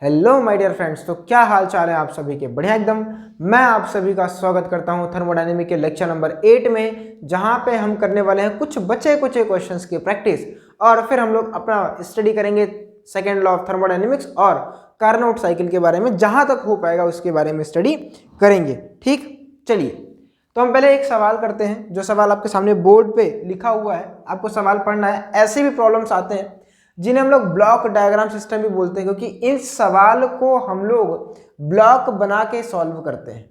Hello my dear friends, तो क्या हाल चाल है आप सभी के? बढ़िया एकदम। मैं आप सभी का स्वागत करता हूं थर्मोडायनेमिक के लेक्चर नंबर 8 में, जहां पे हम करने वाले हैं कुछ बचे कुछ क्वेश्चंस की प्रैक्टिस और फिर हम लोग अपना स्टडी करेंगे सेकेंड लॉ ऑफ थर्मोडायनेमिक्स और कार्नोट साइकिल के बारे में। जहां तक हो पाएगा उसके बारे में स्टडी करेंगे। ठीक, चलिए तो हम पहले एक सवाल करते हैं। जो सवाल आपके सामने बोर्ड पे लिखा हुआ है, आपको सवाल पढ़ना है। ऐसे भी प्रॉब्लम्स आते हैं जिन्हें हम लोग ब्लॉक डायग्राम सिस्टम भी बोलते हैं, क्योंकि इन सवाल को हम लोग ब्लॉक बना के सॉल्व करते हैं।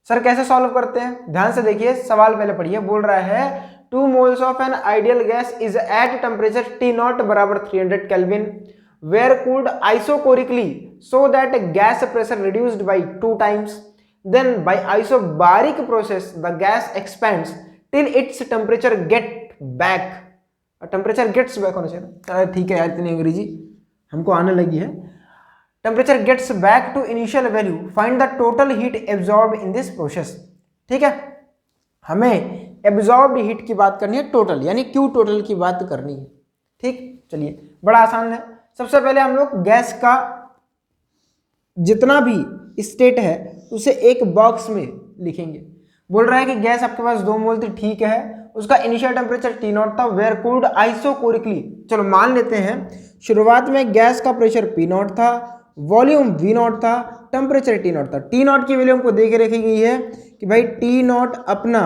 सर कैसे सॉल्व करते हैं? ध्यान से देखिए, सवाल पहले पढ़िए। बोल रहा है 2 moles of an ideal gas is at temperature T0 बराबर 300 kelvin where cooled isochorically so that gas pressure reduced by 2 times, then by isobaric process the gas expands till its temperature get back। Temperature gets back होना चाहिए। ठीक है यार, इतनी अंग्रेजी हमको आने लगी है। Temperature gets back to initial value, find the total heat absorb in this process. ठीक है, हमें एब्जॉर्ब हीट की बात करनी है, टोटल यानी क्यू टोटल की बात करनी है। ठीक, चलिए बड़ा आसान है। सबसे पहले हम लोग गैस का जितना भी स्टेट है उसे एक बॉक्स में लिखेंगे। बोल रहा है कि गैस आपके पास 2 मोल थी, ठीक है। उसका इनिशियल टेम्परेचर T0 था, वेयर कूल्ड आइसोकोरिकली। चलो मान लेते हैं शुरुआत में गैस का प्रेशर P0 था, वॉल्यूम V0 था, टेम्परेचर T0 था। T0 की वैल्यू हमको दे के रखी गई है कि भाई T0 अपना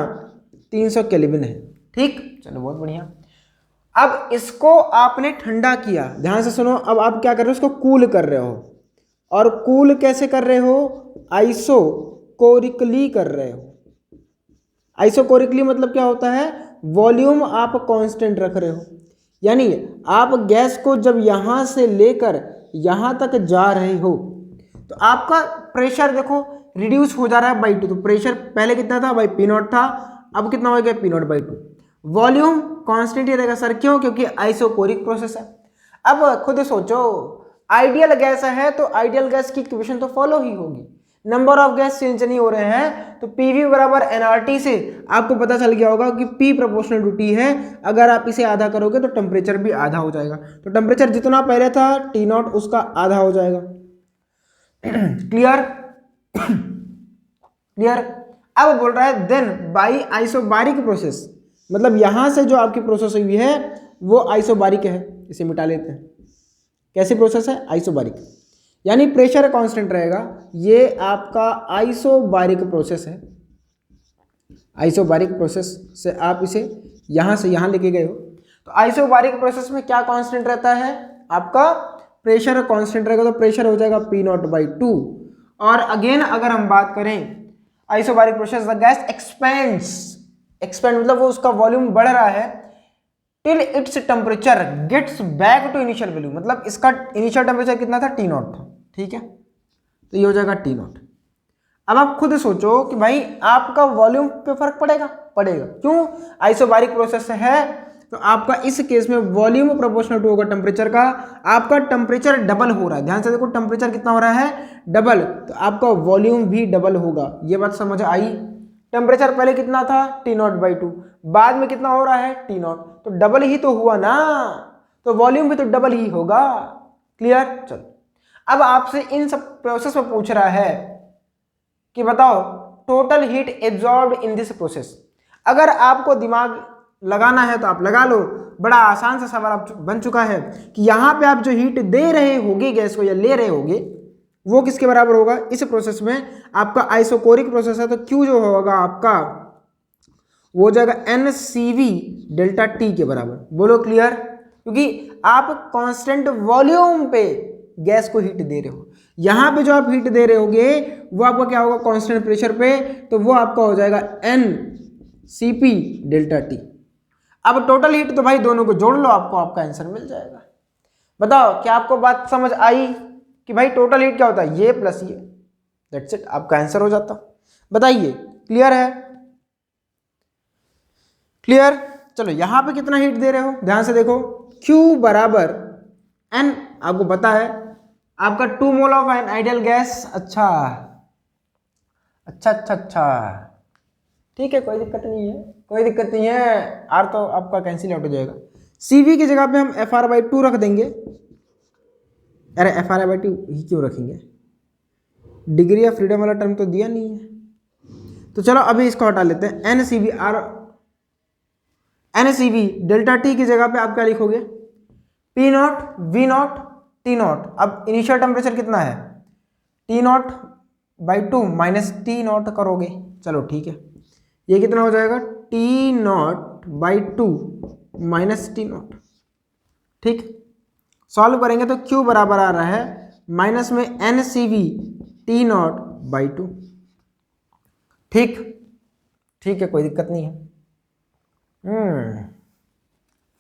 300 केल्विन है। ठीक, चलो बहुत बढ़िया। अब इसको आपने ठंडा किया, ध्यान से सुनो। अब आप क्या कर रहे हो? इसको कूल कर रहे हो। और कूल कैसे कर रहे हो? आइसोकोरिकली कर रहे हो। आइसोकोरिकली मतलब क्या होता है? वॉल्यूम आप कांस्टेंट रख रहे हो, यानी आप गैस को जब यहां से लेकर यहां तक जा रहे हो तो आपका प्रेशर देखो रिड्यूस हो जा रहा है बाई 2। तो प्रेशर पहले कितना था भाई? P0 था, अब कितना हो गया? P0/2। वॉल्यूम कांस्टेंट ही रहेगा। सर क्यों? क्योंकि आइसोकोरिक प्रोसेस है। अब खुद सोचो, आइडियल गैस है तो आइडियल गैस की इक्वेशन तो फॉलो ही होगी। नंबर ऑफ गैस चेंज नहीं हो रहे हैं तो PV बराबर nRT से आपको पता चल गया होगा कि P प्रोपोर्शनल टू T है। अगर आप इसे आधा करोगे तो टेम्परेचर भी आधा हो जाएगा। तो टेम्परेचर जितना पहले था T0 उसका आधा हो जाएगा। क्लियर? क्लियर? अब बोल रहा है देन बाई आइसोबारिक प्रोसेस, मतलब यहां से जो आपकी प्रोसेस हुई है वो आइसोबारिक है। इसे मिटा लेते हैं। कैसी प्रोसेस है? आइसोबारिक, यानी प्रेशर कांस्टेंट रहेगा। ये आपका आइसोबारिक प्रोसेस है। आइसोबारिक प्रोसेस से आप इसे यहां से यहां लेके गए हो तो आइसोबारिक प्रोसेस में क्या कांस्टेंट रहता है? आपका प्रेशर कांस्टेंट रहेगा। तो प्रेशर हो जाएगा P0/2। और अगेन अगर हम बात करें isobaric process, the gas expands. Expand मतलब वो उसका वॉल्यूम बढ़ रहा है till its temperature gets back to initial value, मतलब इसका इनिशियल टेम्परेचर कितना था? T0 था। ठीक है, तो ये हो जाएगा T0। अब आप खुद सोचो कि भाई आपका वॉल्यूम पे फर्क पड़ेगा? पड़ेगा। क्यों? आइसोबारिक प्रोसेस है तो आपका इस केस में वॉल्यूम प्रोपोर्शनल टू होगा टेम्परेचर का। आपका टेम्परेचर डबल हो रहा है, ध्यान से देखो, टेम्परेचर कितना हो रहा है? डबल, तो आपका वॉल्यूम भी डबल होगा। ये बात समझ आई? टेम्परेचर पहले कितना था? T0/2, बाद में कितना हो रहा है? T0, तो डबल ही तो हुआ ना, तो वॉल्यूम भी तो डबल ही होगा। क्लियर? चलो अब आपसे इन सब प्रोसेस में पूछ रहा है कि बताओ total heat absorbed in this process. अगर आपको दिमाग लगाना है तो आप लगा लो। बड़ा आसान सा सवाल आप बन चुका है कि यहाँ पे आप जो हीट दे रहे होगे गैस को या ले रहे होगे वो किसके बराबर होगा? इस प्रोसेस में आपका आइसोकोरिक प्रोसेस है तो Q जो होगा आपका वो हो जाएगा NCV∆T के बराबर। बोलो क्लियर? क्योंकि आप कांस्टेंट वॉल्यूम पे गैस को हीट दे रहे हो। यहां पे जो आप हीट दे रहे होगे वो आपका क्या होगा? कांस्टेंट प्रेशर पे, तो वो आपका हो जाएगा NCP∆T। अब टोटल हीट तो भाई दोनों को जोड़ लो, आपको आपका आंसर मिल जाएगा। बताओ क्या आपको बात समझ आई कि भाई टोटल हीट क्या होता है? ये प्लस ये, दैट्स इट, आपका आंसर हो जाता। बताइए क्लियर है? क्लियर? चलो यहां पे कितना हीट दे रहे हो ध्यान से देखो। Q बराबर N, आपको पता है आपका 2 mole of an ideal gas. अच्छा अच्छा अच्छा अच्छा, ठीक है, कोई दिक्कत नहीं है, कोई दिक्कत नहीं है। R तो आपका कैंसिल आउट हो जाएगा। CV की जगह पे हम FR/2 रख देंगे। अरे FR/T ही क्यों रखेंगे, डिग्री ऑफ फ्रीडम वाला टर्म तो दिया नहीं है। तो चलो अभी इसको हटा लेते हैं। NCV डेल्टा टी की जगह पे आप क्या लिखोगे, P0 V0 T0। अब इनिशियल टेम्परेचर कितना है, T0/2 माइनस T0 करोगे, चलो ठीक है, ये कितना हो जाएगा, T0/2 माइनस T0। ठीक, सॉल्व करेंगे तो Q बराबर आ रहा है माइनस में NCV T0/2। ठीक ठीक है, कोई दिक्कत नहीं है।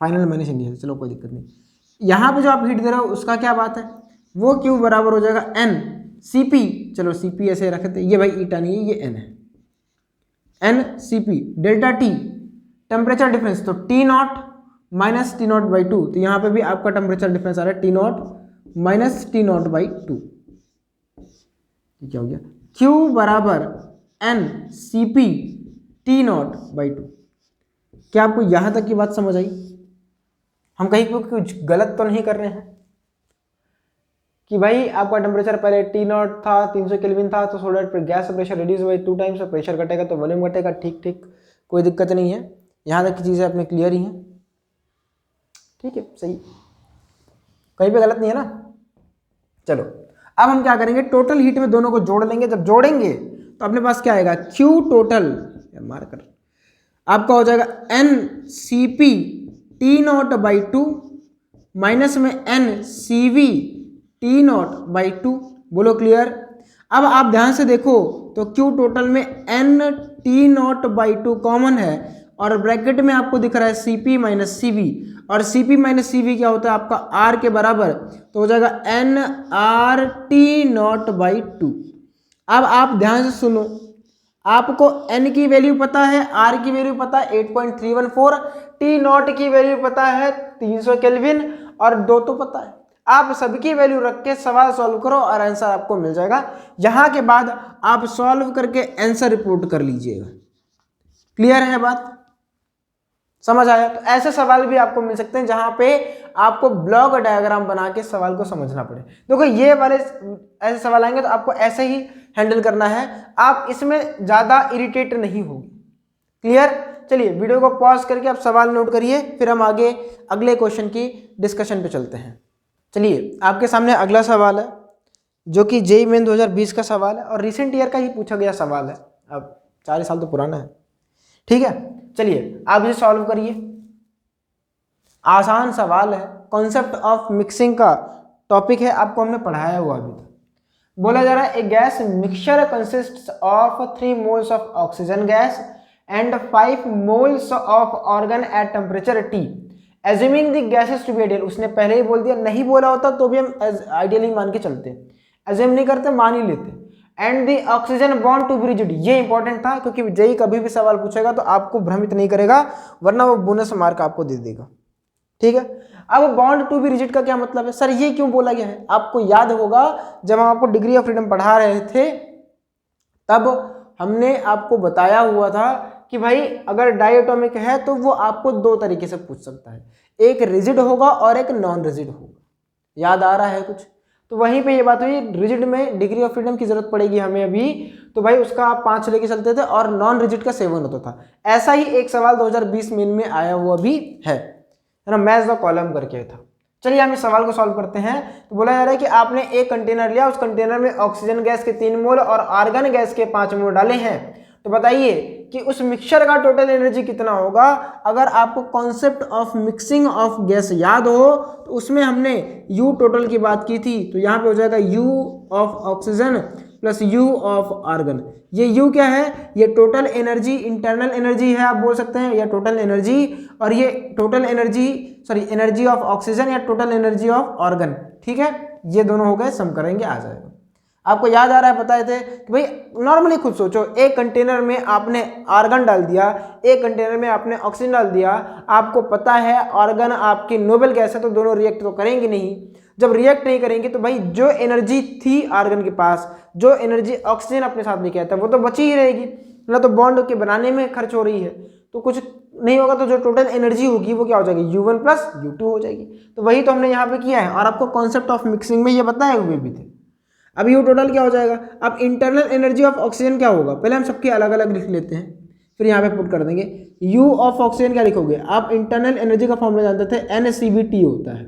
फाइनल मैंने नहीं है, चलो कोई दिक्कत नहीं। यहाँ पे जो आप हीट दे रहे हो उसका क्या बात है, वो Q बराबर हो जाएगा NCP, चलो CP ऐसे रखते, ये भाई ईटा नहीं है, ये N है, NCP delta T temperature difference, तो T0 माइनस T0/2, तो यहाँ पे भी आपका टेम्परेचर डिफरेंस आ रहा है T0 माइनस T0/2। क्या हो गया, Q बराबर NCP T0/2। क्या आपको यहाँ तक की बात समझ आई, हम कहीं को कुछ गलत तो नहीं कर रहे हैं कि भाई आपका टेम्परेचर पहले T0 था 300 केल्विन था, तो सोलर पर गैस प्रेशर रिड्यूस हुआ 2 टाइम्स, तो प्रेशर घटेगा तो वॉल्यूम घटेगा। ठीक ठीक, कोई दिक्कत नहीं है, यहाँ तक की चीज़ें अपने क्लियर ही हैं। ठीक है, सही, कहीं पे गलत नहीं है ना। चलो अब हम क्या करेंगे, टोटल हीट में दोनों को जोड़ लेंगे। जब जोड़ेंगे तो अपने पास क्या आएगा, Q टोटल मार्कर आपका हो जाएगा NCP T0/2 माइनस में NCV T0/2। बोलो क्लियर। अब आप ध्यान से देखो तो Q टोटल में N T0/2 कॉमन है और ब्रैकेट में आपको दिख रहा है CP माइनस CV, और CP माइनस CV क्या होता है आपका R के बराबर, तो हो जाएगा NR T0/2। अब आप ध्यान से सुनो, आपको N की वैल्यू पता है, R की वैल्यू पता है 8.314, T0 की वैल्यू पता है 300 केल्विन, और 2 तो पता है। आप सबकी वैल्यू रख के सवाल सॉल्व करो और आंसर आपको मिल जाएगा। यहाँ के बाद आप सॉल्व करके आंसर रिपोर्ट कर लीजिएगा। क्लियर है बात, समझ आया। तो ऐसे सवाल भी आपको मिल सकते हैं जहां पे आपको ब्लॉक डायग्राम बना के सवाल को समझना पड़े। देखो ये वाले ऐसे सवाल आएंगे तो आपको ऐसे ही हैंडल करना है, आप इसमें ज्यादा इरिटेट नहीं होगी। क्लियर। चलिए वीडियो को पॉज करके आप सवाल नोट करिए, फिर हम आगे अगले क्वेश्चन की डिस्कशन पे चलते हैं। चलिए आपके सामने अगला सवाल है जो कि JEE मेन 2020 का सवाल है और रिसेंट ईयर का ही पूछा गया सवाल है, अब 4 साल तो पुराना है। ठीक है, चलिए आप इसे सॉल्व करिए। आसान सवाल है, कॉन्सेप्ट ऑफ मिक्सिंग का टॉपिक है, आपको हमने पढ़ाया हुआ अभी तक। बोला जा रहा है a gas mixture consists of 3 moles of oxygen gas and 5 moles of argon at temperature T assuming the gases to be ideal. उसने पहले ही बोल दिया, नहीं बोला होता तो भी हम आइडियली मान के चलते, एज्यूम नहीं करते, मान ही लेते। And the oxygen bond to be rigid, ये इंपॉर्टेंट था क्योंकि JEE कभी भी सवाल पूछेगा तो आपको भ्रमित नहीं करेगा, वरना वो बोनस मार्क आपको दे देगा। ठीक है, अब बॉन्ड टू बी रिजिड का क्या मतलब है सर, ये क्यों बोला गया है? आपको याद होगा जब हम आपको डिग्री ऑफ फ्रीडम पढ़ा रहे थे तब हमने आपको बताया हुआ था कि भाई अगर डायटोमिक है तो वो आपको 2 तरीके से पूछ सकता है, एक रिजिड होगा और एक नॉन रिजिड होगा। याद आ रहा है कुछ? तो वहीं पे ये बात हुई, रिजिड में डिग्री ऑफ फ्रीडम की जरूरत पड़ेगी हमें अभी, तो भाई उसका आप 5 लेके चलते थे और नॉन रिजिड का 7 होता था। ऐसा ही एक सवाल 2020 मेन में आया हुआ भी है ना, मैच द कॉलम करके था। चलिए हम इस सवाल को सॉल्व करते हैं। तो बोला जा रहा है कि आपने एक कंटेनर लिया, उस कंटेनर में ऑक्सीजन गैस के 3 मोल और आर्गन गैस के 5 मोल डाले हैं, तो बताइए कि उस मिक्सचर का टोटल एनर्जी कितना होगा। अगर आपको concept of mixing of gas याद हो तो उसमें हमने U टोटल की बात की थी, तो यहाँ पे हो जाएगा U of oxygen plus U of argon. ये U क्या है? ये टोटल एनर्जी, इंटरनल एनर्जी है आप बोल सकते हैं, या टोटल एनर्जी, और ये total energy energy of oxygen या टोटल एनर्जी ऑफ ऑर्गन। ठीक है, ये दोनों हो गए, सम करेंगे आ जाएगा। आपको याद आ रहा है, बताए थे कि भाई नॉर्मली खुद सोचो, एक कंटेनर में आपने आर्गन डाल दिया, एक कंटेनर में आपने ऑक्सीजन डाल दिया, आपको पता है आर्गन आपकी नोबल गैस है तो दोनों रिएक्ट तो करेंगे नहीं। जब रिएक्ट नहीं करेंगे तो भाई जो एनर्जी थी आर्गन के पास, जो एनर्जी ऑक्सीजन अपने साथ लेके आता है वो तो बची ही रहेगी ना, तो बॉन्ड के बनाने में खर्च हो रही है, तो कुछ नहीं होगा तो जो टोटल एनर्जी होगी वो क्या हो जाएगी, U1 प्लस U2 हो जाएगी। तो वही तो हमने यहाँ पे किया है और आपको कॉन्सेप्ट ऑफ मिक्सिंग में ये बताए हुए भी थे। अब ये टोटल क्या हो जाएगा। अब इंटरनल एनर्जी ऑफ ऑक्सीजन क्या होगा, पहले हम सबके अलग अलग लिख लेते हैं, फिर यहाँ पे पुट कर देंगे। U ऑफ ऑक्सीजन क्या लिखोगे आप, इंटरनल एनर्जी का फॉर्मूला जानते थे NaCV होता है।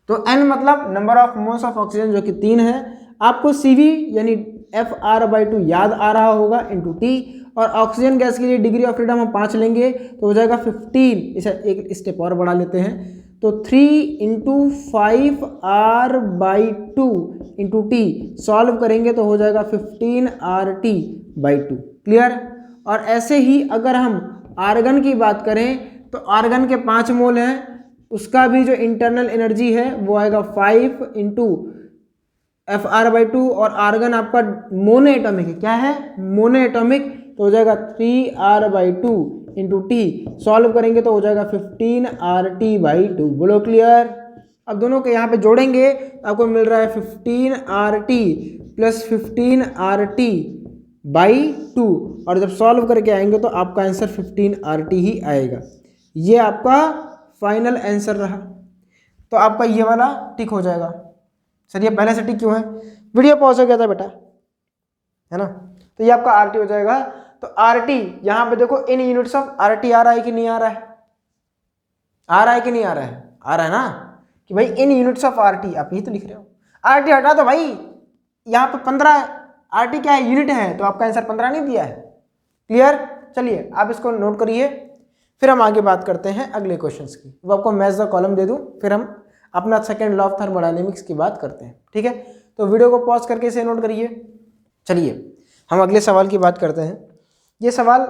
तो N मतलब number of moles of oxygen जो कि 3 है, आपको CV यानी FR/2 याद आ रहा होगा इंटू T, और ऑक्सीजन गैस के लिए डिग्री ऑफ फ्रीडम हम 5 लेंगे तो हो जाएगा 15। इसे एक स्टेप और बढ़ा लेते हैं तो 3 × 5R/2 इंटू T सॉल्व करेंगे तो हो जाएगा 15RT/2। क्लियर। और ऐसे ही अगर हम आर्गन की बात करें तो आर्गन के 5 मोल हैं, उसका भी जो इंटरनल एनर्जी है वो आएगा 5 × FR/2, और आर्गन आपका मोनो एटॉमिक है, क्या है मोनो एटॉमिक, तो हो जाएगा 3R/2 इंटू T सॉल्व करेंगे तो हो जाएगा 15RT/2। बोलो क्लियर। अब दोनों के यहाँ पे जोड़ेंगे आपको मिल रहा है 15RT प्लस 15RT/2, और जब सॉल्व करके आएंगे तो आपका आंसर 15RT ही आएगा। ये आपका फाइनल आंसर रहा। तो आपका ये वाला टिक हो जाएगा। सर ये पहले से टिक क्यों है, वीडियो पॉज हो गया था बेटा, है ना। तो ये आपका RT हो जाएगा। तो RT यहाँ पे देखो इन यूनिट्स ऑफ RT आ रहा है कि नहीं आ रहा है, आ रहा है कि नहीं आ रहा है, आ रहा है ना, कि भाई इन यूनिट्स ऑफ RT, आप यही तो लिख रहे हो। RT हटा दो भाई, यहाँ पे 15 RT क्या है, यूनिट है, तो आपका आंसर 15 नहीं दिया है। क्लियर। चलिए आप इसको नोट करिए, फिर हम आगे बात करते हैं अगले क्वेश्चंस की। वो आपको मैच द कॉलम दे दूं, फिर हम अपना सेकंड लॉ ऑफ थर्मोडायनेमिक्स की बात करते हैं। ठीक है, तो वीडियो को पॉज करके इसे नोट करिए। चलिए हम अगले सवाल की बात करते हैं। ये सवाल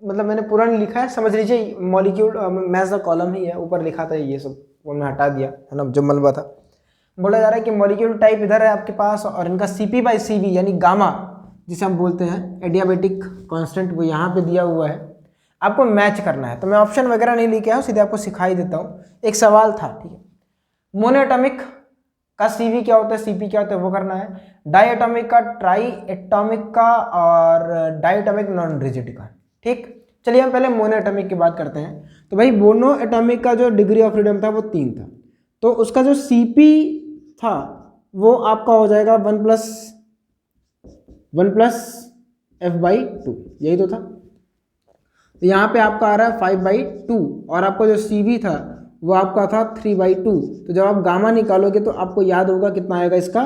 मतलब मैंने पूरा नहीं लिखा है, समझ लीजिए मॉलिक्यूल मैच द कॉलम ही है, ऊपर लिखा था ये सब वो मैं हटा दिया है ना, जो मलबा था। बोला जा रहा है कि मॉलिक्यूल टाइप इधर है आपके पास, और इनका CP/CV यानी गामा जिसे हम बोलते हैं एडियाबेटिक कांस्टेंट, वो यहाँ पे दिया हुआ है, आपको मैच करना है। तो मैं ऑप्शन वगैरह नहीं लेके आया हूँ, सीधे आपको सिखाई देता हूँ। एक सवाल था, ठीक है, मोनोएटॉमिक का CV क्या होता है, CP क्या होता है, वो करना है। डायएटॉमिक का, ट्राई एटॉमिक का, और डायएटॉमिक नॉन रिजिड का। ठीक, चलिए हम पहले मोनोएटॉमिक की बात करते हैं। तो भाई मोनोएटॉमिक का जो डिग्री ऑफ फ्रीडम था वो 3 था, तो उसका जो CP था वो आपका हो जाएगा 1 + F/2, यही तो था। तो यहाँ पे आपका आ रहा है 5/2, और आपका जो CV था वो आपका था 3/2। तो जब आप गामा निकालोगे तो आपको याद होगा कितना आएगा इसका,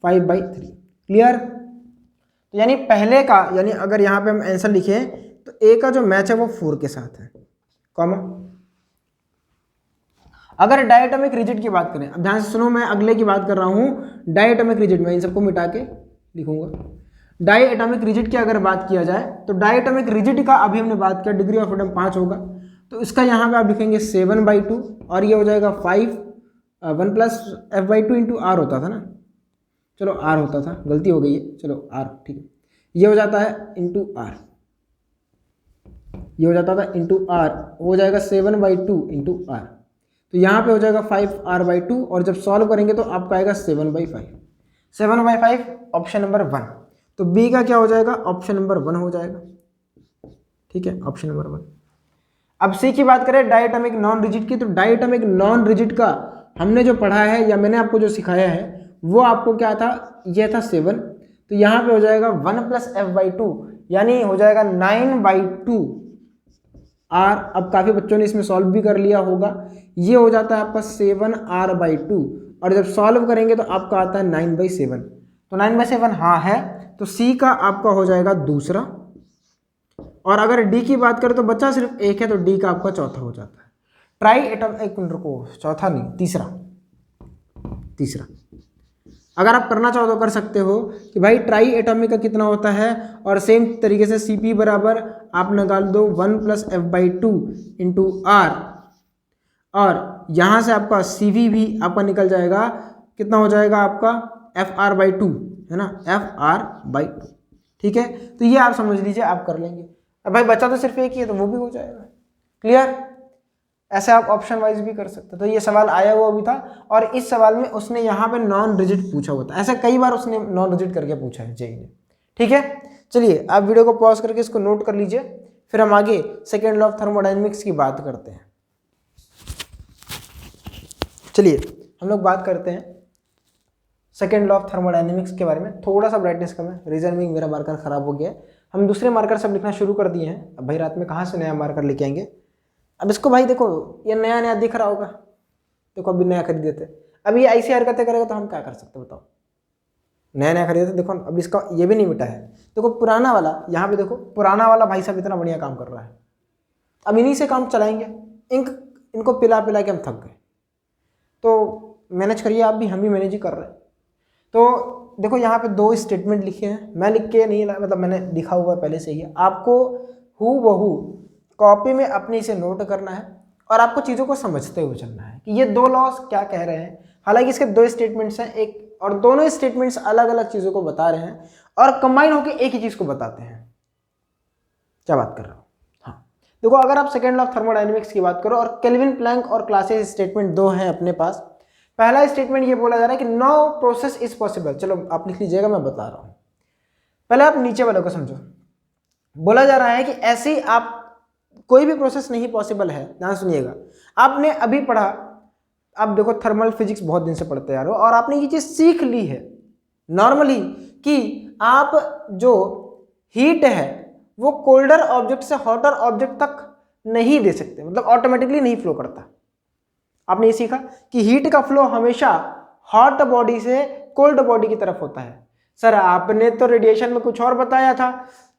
5/3। क्लियर। तो यानी पहले का, यानी अगर यहाँ पे हम आंसर लिखें तो A का जो मैच है वो 4 के साथ है, कॉमा। अगर डायएटॉमिक रिजिड की बात करें, अब ध्यान से सुनो, मैं अगले की बात कर रहा हूँ डायएटॉमिक रिजिड, मैं इन सबको मिटा के लिखूंगा। डायएटॉमिक रिजिड की अगर बात किया जाए तो डायएटॉमिक रिजिड का अभी हमने बात किया, डिग्री ऑफ फ्रीडम 5 होगा, तो इसका यहाँ पे आप लिखेंगे 7/2, और ये हो जाएगा 1 + F/2 इंटू R होता था ना, चलो R होता था, गलती हो गई है, चलो R, ठीक है, ये हो जाता है इंटू R, ये हो जाता था इंटू R, हो जाएगा 7/2 इंटू R। तो यहाँ पे हो जाएगा 5R/2, और जब सॉल्व करेंगे तो आपका आएगा 7/5। 7/5 ऑप्शन नंबर 1। तो B का क्या हो जाएगा, ऑप्शन नंबर 1 हो जाएगा। ठीक है, ऑप्शन नंबर 1। अब C की बात करें डायएटॉमिक नॉन रिजिड की, तो डायएटॉमिक नॉन रिजिड का हमने जो पढ़ा है या मैंने आपको जो सिखाया है वो आपको क्या था, ये था 7। तो यहाँ पे हो जाएगा 1 + F/2 यानी हो जाएगा 9/2 R। अब काफ़ी बच्चों ने इसमें सॉल्व भी कर लिया होगा। ये हो जाता है आपका 7R/2, और जब सॉल्व करेंगे तो आपका आता है 9/7। तो 9/7 हाँ है, तो C का आपका हो जाएगा दूसरा। और अगर D की बात करें तो बच्चा सिर्फ एक है, तो D का आपका चौथा हो जाता है। ट्राई एटम, एक मिनट रुको, चौथा नहीं, तीसरा। अगर आप करना चाहो तो कर सकते हो कि भाई ट्राई एटॉमिक का कितना होता है, और सेम तरीके से CP बराबर आप निकाल दो 1 + F/2 इंटू R, और यहाँ से आपका CV भी आपका निकल जाएगा, कितना हो जाएगा आपका FR/2, है ना, FR/2। ठीक है, तो ये आप समझ लीजिए, आप कर लेंगे। अब भाई बच्चा तो सिर्फ एक ही है तो वो भी हो जाएगा। क्लियर। ऐसे आप ऑप्शन वाइज भी कर सकते। तो ये सवाल आया हुआ भी था, और इस सवाल में उसने यहाँ पे नॉन रिजिड पूछा हुआ था, ऐसे कई बार उसने नॉन रिजिड करके पूछा है जेईई ने। ठीक है, चलिए आप वीडियो को पॉज करके इसको नोट कर लीजिए, फिर हम आगे सेकेंड लॉ ऑफ थर्मोडायनेमिक्स की बात करते हैं। चलिए हम लोग बात करते हैं सेकेंड लॉ ऑफ थर्मोडायनेमिक्स के बारे में। थोड़ा सा ब्राइटनेस कम है, रीजन भी मेरा मार्कर खराब हो गया है। हम दूसरे मार्कर सब लिखना शुरू कर दिए हैं। अब भाई रात में कहाँ से नया मार्कर लेके आएंगे। अब इसको भाई देखो, ये नया नया दिख रहा होगा, देखो अभी नया खरीदे थे, अब ये ऐसी हरकतें करेगा तो हम क्या कर सकते बताओ। नया नया खरीदे थे, देखो अब इसका ये भी नहीं मिटा है। देखो पुराना वाला, यहाँ पे देखो पुराना वाला भाई साहब इतना बढ़िया काम कर रहा है। अब इन्हीं से काम चलाएंगे, इनको पिला पिला के हम थक गए। तो मैनेज करिए आप भी, हम भी मैनेज ही कर रहे हैं। तो देखो यहाँ पे 2 स्टेटमेंट लिखे हैं, मैं लिख के नहीं, मतलब मैंने लिखा हुआ है पहले से ही। आपको हूबहू कॉपी में अपने इसे नोट करना है और आपको चीज़ों को समझते हुए चलना है कि ये 2 लॉस क्या कह रहे हैं। हालांकि इसके 2 स्टेटमेंट्स हैं, एक और दोनों स्टेटमेंट्स अलग अलग चीज़ों को बता रहे हैं और कंबाइन होकर एक ही चीज़ को बताते हैं। क्या बात कर रहा हूँ। हाँ देखो, अगर आप सेकेंड लॉ ऑफ थर्मोडायनेमिक्स की बात करो और केल्विन प्लैंक और क्लासियस स्टेटमेंट 2 हैं अपने पास। पहला स्टेटमेंट ये बोला जा रहा है कि नो प्रोसेस इज पॉसिबल। चलो आप लिख लीजिएगा, मैं बता रहा हूँ। पहले आप नीचे वालों को समझो। बोला जा रहा है कि ऐसी आप कोई भी प्रोसेस नहीं पॉसिबल है। ध्यान सुनिएगा, आपने अभी पढ़ा, आप देखो थर्मल फिजिक्स बहुत दिन से पढ़ते आ रहे हो और आपने ये चीज़ सीख ली है नॉर्मली कि आप जो हीट है वो कोल्डर ऑब्जेक्ट से हॉटर ऑब्जेक्ट तक नहीं दे सकते, मतलब ऑटोमेटिकली नहीं फ्लो करता। आपने ये सीखा कि हीट का फ्लो हमेशा हॉट बॉडी से कोल्ड बॉडी की तरफ होता है। सर आपने तो रेडिएशन में कुछ और बताया था,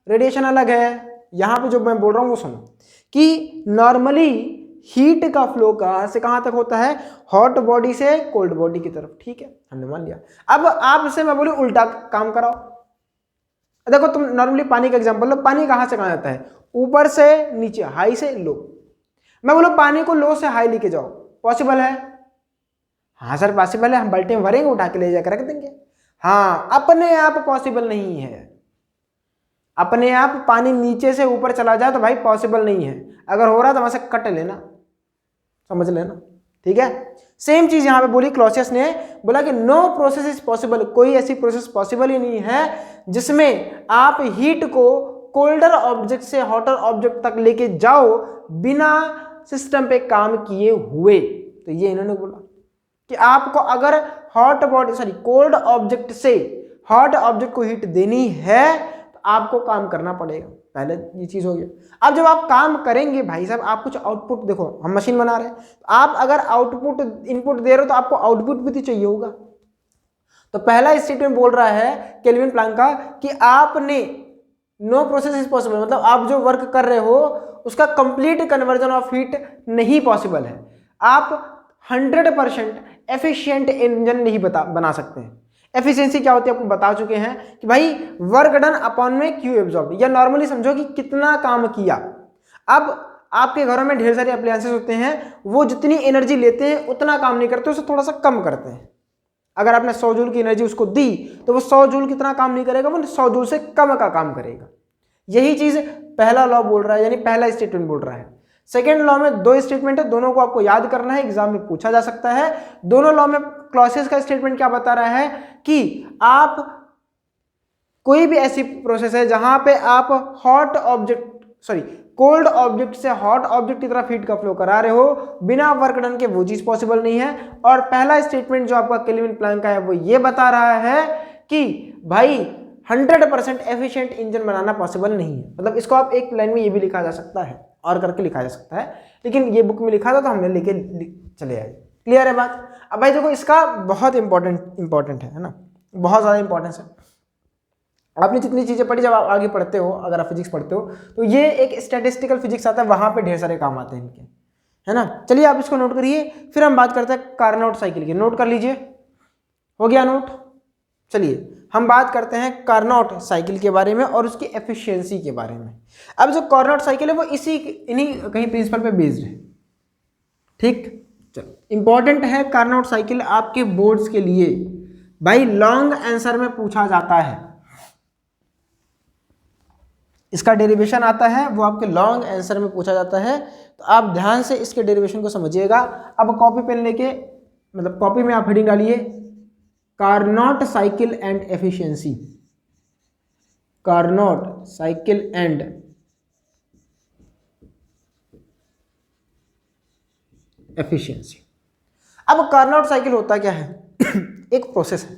रेडिएशन अलग है। यहाँ पे जो मैं बोल रहा हूँ वो सुनो कि नॉर्मली हीट का फ्लो कहाँ से कहाँ तक होता है, हॉट बॉडी से कोल्ड बॉडी की तरफ। ठीक है, हमने मान लिया। अब आपसे मैं बोलूँ उल्टा काम कराओ। देखो तुम नॉर्मली पानी का एग्जांपल लो, पानी कहाँ से कहाँ जाता है, ऊपर से नीचे, हाई से लो। मैं बोलूँ पानी को लो से हाई लेके जाओ, पॉसिबल है? हाँ सर पॉसिबल है, हम बाल्टी में भरेंगे, उठा के ले जाकर रख देंगे। हाँ, अपने आप पॉसिबल नहीं है। अपने आप पानी नीचे से ऊपर चला जाए तो भाई पॉसिबल नहीं है। अगर हो रहा तो वहां से कट लेना, समझ लेना। ठीक है, सेम चीज यहां पे बोली क्लॉसियस ने, बोला कि नो प्रोसेस इज पॉसिबल। कोई ऐसी प्रोसेस पॉसिबल ही नहीं है जिसमें आप हीट को कोल्डर ऑब्जेक्ट से हॉटर ऑब्जेक्ट तक लेके जाओ बिना सिस्टम पे काम किए हुए। तो ये इन्होंने बोला कि आपको अगर कोल्ड ऑब्जेक्ट से हॉट ऑब्जेक्ट को हीट देनी है तो आपको काम करना पड़ेगा। पहले ये चीज हो गया। अब जब आप काम करेंगे भाई साहब, आप कुछ आउटपुट, देखो हम मशीन बना रहे हैं, तो आप अगर आउटपुट इनपुट दे रहे हो तो आपको आउटपुट भी तो चाहिए होगा। तो पहला स्टेटमेंट बोल रहा है केल्विन प्लैंक का कि आपने नो प्रोसेस इज पॉसिबल, मतलब आप जो वर्क कर रहे हो उसका कंप्लीट कन्वर्जन ऑफ हीट नहीं पॉसिबल है। आप 100% एफिशिएंट इंजन नहीं बना सकते हैं। एफिशिएंसी क्या होती है आपको बता चुके हैं कि भाई वर्क डन अपॉन में क्यू एब्जॉर्ब, या नॉर्मली समझो कि कितना काम किया। अब आपके घरों में ढेर सारे अप्लायंसेस होते हैं, वो जितनी एनर्जी लेते हैं उतना काम नहीं करते, उसे थोड़ा सा कम करते हैं। अगर आपने 100 जूल की एनर्जी उसको दी तो वो 100 जूल कितना काम नहीं करेगा, वो 100 जूल से कम का काम करेगा। यही चीज पहला लॉ बोल रहा है, यानी पहला स्टेटमेंट बोल रहा है। सेकेंड लॉ में 2 स्टेटमेंट है, दोनों को आपको याद करना है, एग्जाम में पूछा जा सकता है। दोनों लॉ में क्लॉसियस का स्टेटमेंट क्या बता रहा है कि आप कोई भी ऐसी प्रोसेस है जहां पे आप कोल्ड ऑब्जेक्ट से हॉट ऑब्जेक्ट की तरफ हीट का फ्लो करा रहे हो बिना वर्क डन के, वो चीज पॉसिबल नहीं है। और पहला स्टेटमेंट जो आपका केल्विन प्लैंक का है वो ये बता रहा है कि भाई 100% एफिशिएंट इंजन बनाना पॉसिबल नहीं है। मतलब इसको आप एक लाइन में ये भी लिखा जा सकता है और करके लिखा जा सकता है, लेकिन ये बुक में लिखा था तो हमने लिखे चले आए। क्लियर है बात? अब भाई देखो इसका बहुत इंपॉर्टेंट है ना, बहुत ज़्यादा इंपॉर्टेंस है। आपने जितनी चीज़ें पढ़ी, जब आप आगे पढ़ते हो, अगर आप फिजिक्स पढ़ते हो तो ये एक स्टैटिस्टिकल फिजिक्स आता है, वहाँ पे ढेर सारे काम आते हैं इनके, है ना। चलिए आप इसको नोट करिए, फिर हम बात करते हैं कार्नोट साइकिल की। नोट कर लीजिए, हो गया नोट। चलिए हम बात करते हैं कार्नोट साइकिल के बारे में और उसकी एफिशिएंसी के बारे में। अब जो कार्नोट साइकिल है वो इन्हीं कहीं प्रिंसिपल पे बेस्ड है। ठीक, चलो इंपॉर्टेंट है कार्नोट साइकिल आपके बोर्ड्स के लिए, भाई लॉन्ग आंसर में पूछा जाता है। इसका डेरिवेशन आता है, वो आपके लॉन्ग आंसर में पूछा जाता है, तो आप ध्यान से इसके डेरिवेशन को समझिएगा। अब कॉपी पेन लेके, मतलब कॉपी में आप हेडिंग डालिए Carnot cycle and efficiency, Carnot cycle and efficiency. अब कार्नोट साइकिल होता क्या है? एक प्रोसेस है,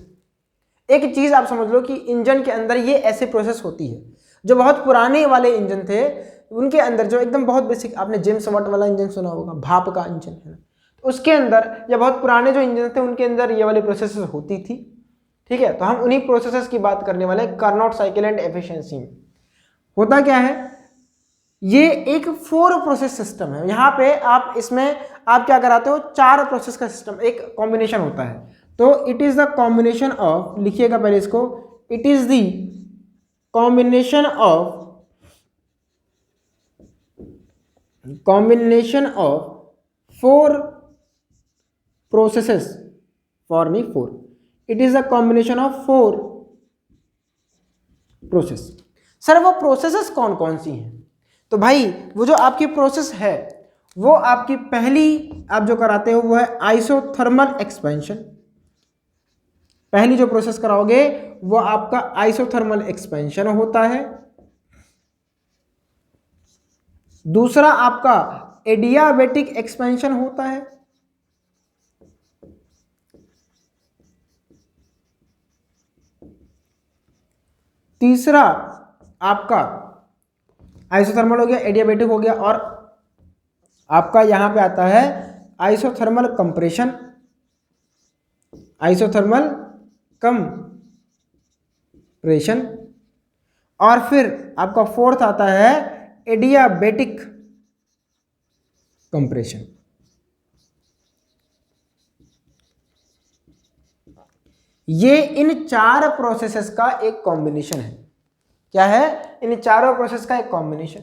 एक चीज आप समझ लो कि इंजन के अंदर ये ऐसी प्रोसेस होती है। जो बहुत पुराने वाले इंजन थे उनके अंदर जो एकदम बहुत बेसिक, आपने जेम्स वाट वाला इंजन सुना होगा, भाप का इंजन है ना, तो उसके अंदर या बहुत पुराने जो इंजन थे उनके अंदर ये वाली प्रोसेस होती थी। ठीक है, तो हम उन्हीं प्रोसेसेस की बात करने वाले हैं कार्नोट साइकिल एंड एफिशिएंसी में। होता क्या है, ये एक 4 प्रोसेस सिस्टम है। यहाँ पे आप इसमें आप क्या कराते हो, 4 प्रोसेस का सिस्टम, एक कॉम्बिनेशन होता है। तो it is the combination of, लिखिएगा पहले इसको, it is the combination of 4 processes, for me 4, it is a combination of 4 process. Sir वो प्रोसेसेस कौन कौन सी हैं? तो भाई वो जो आपकी प्रोसेस है वो आपकी पहली आप जो कराते हो वो है आइसोथर्मल एक्सपेंशन। पहली जो प्रोसेस कराओगे वो आपका आइसोथर्मल एक्सपेंशन होता है। दूसरा आपका एडियाबेटिक एक्सपेंशन होता है। तीसरा आपका आइसोथर्मल हो गया, एडियाबेटिक हो गया, और आपका यहां पे आता है आइसोथर्मल कंप्रेशन, आइसोथर्मल कंप्रेशन, और फिर आपका फोर्थ आता है एडियाबेटिक कंप्रेशन। ये इन 4 प्रोसेसेस का एक कॉम्बिनेशन है। क्या है? इन चारों प्रोसेस का एक कॉम्बिनेशन।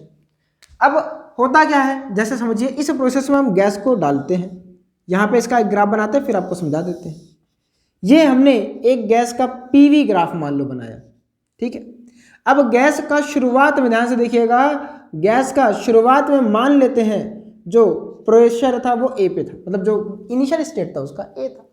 अब होता क्या है, जैसे समझिए इस प्रोसेस में हम गैस को डालते हैं, यहां पे इसका एक ग्राफ बनाते हैं, फिर आपको समझा देते हैं। ये हमने एक गैस का पीवी ग्राफ मान लो बनाया, ठीक है। अब गैस का शुरुआत में, ध्यान से देखिएगा, गैस का शुरुआत में मान लेते हैं जो प्रेशर था वो ए पे था, मतलब जो इनिशियल स्टेट था उसका ए था।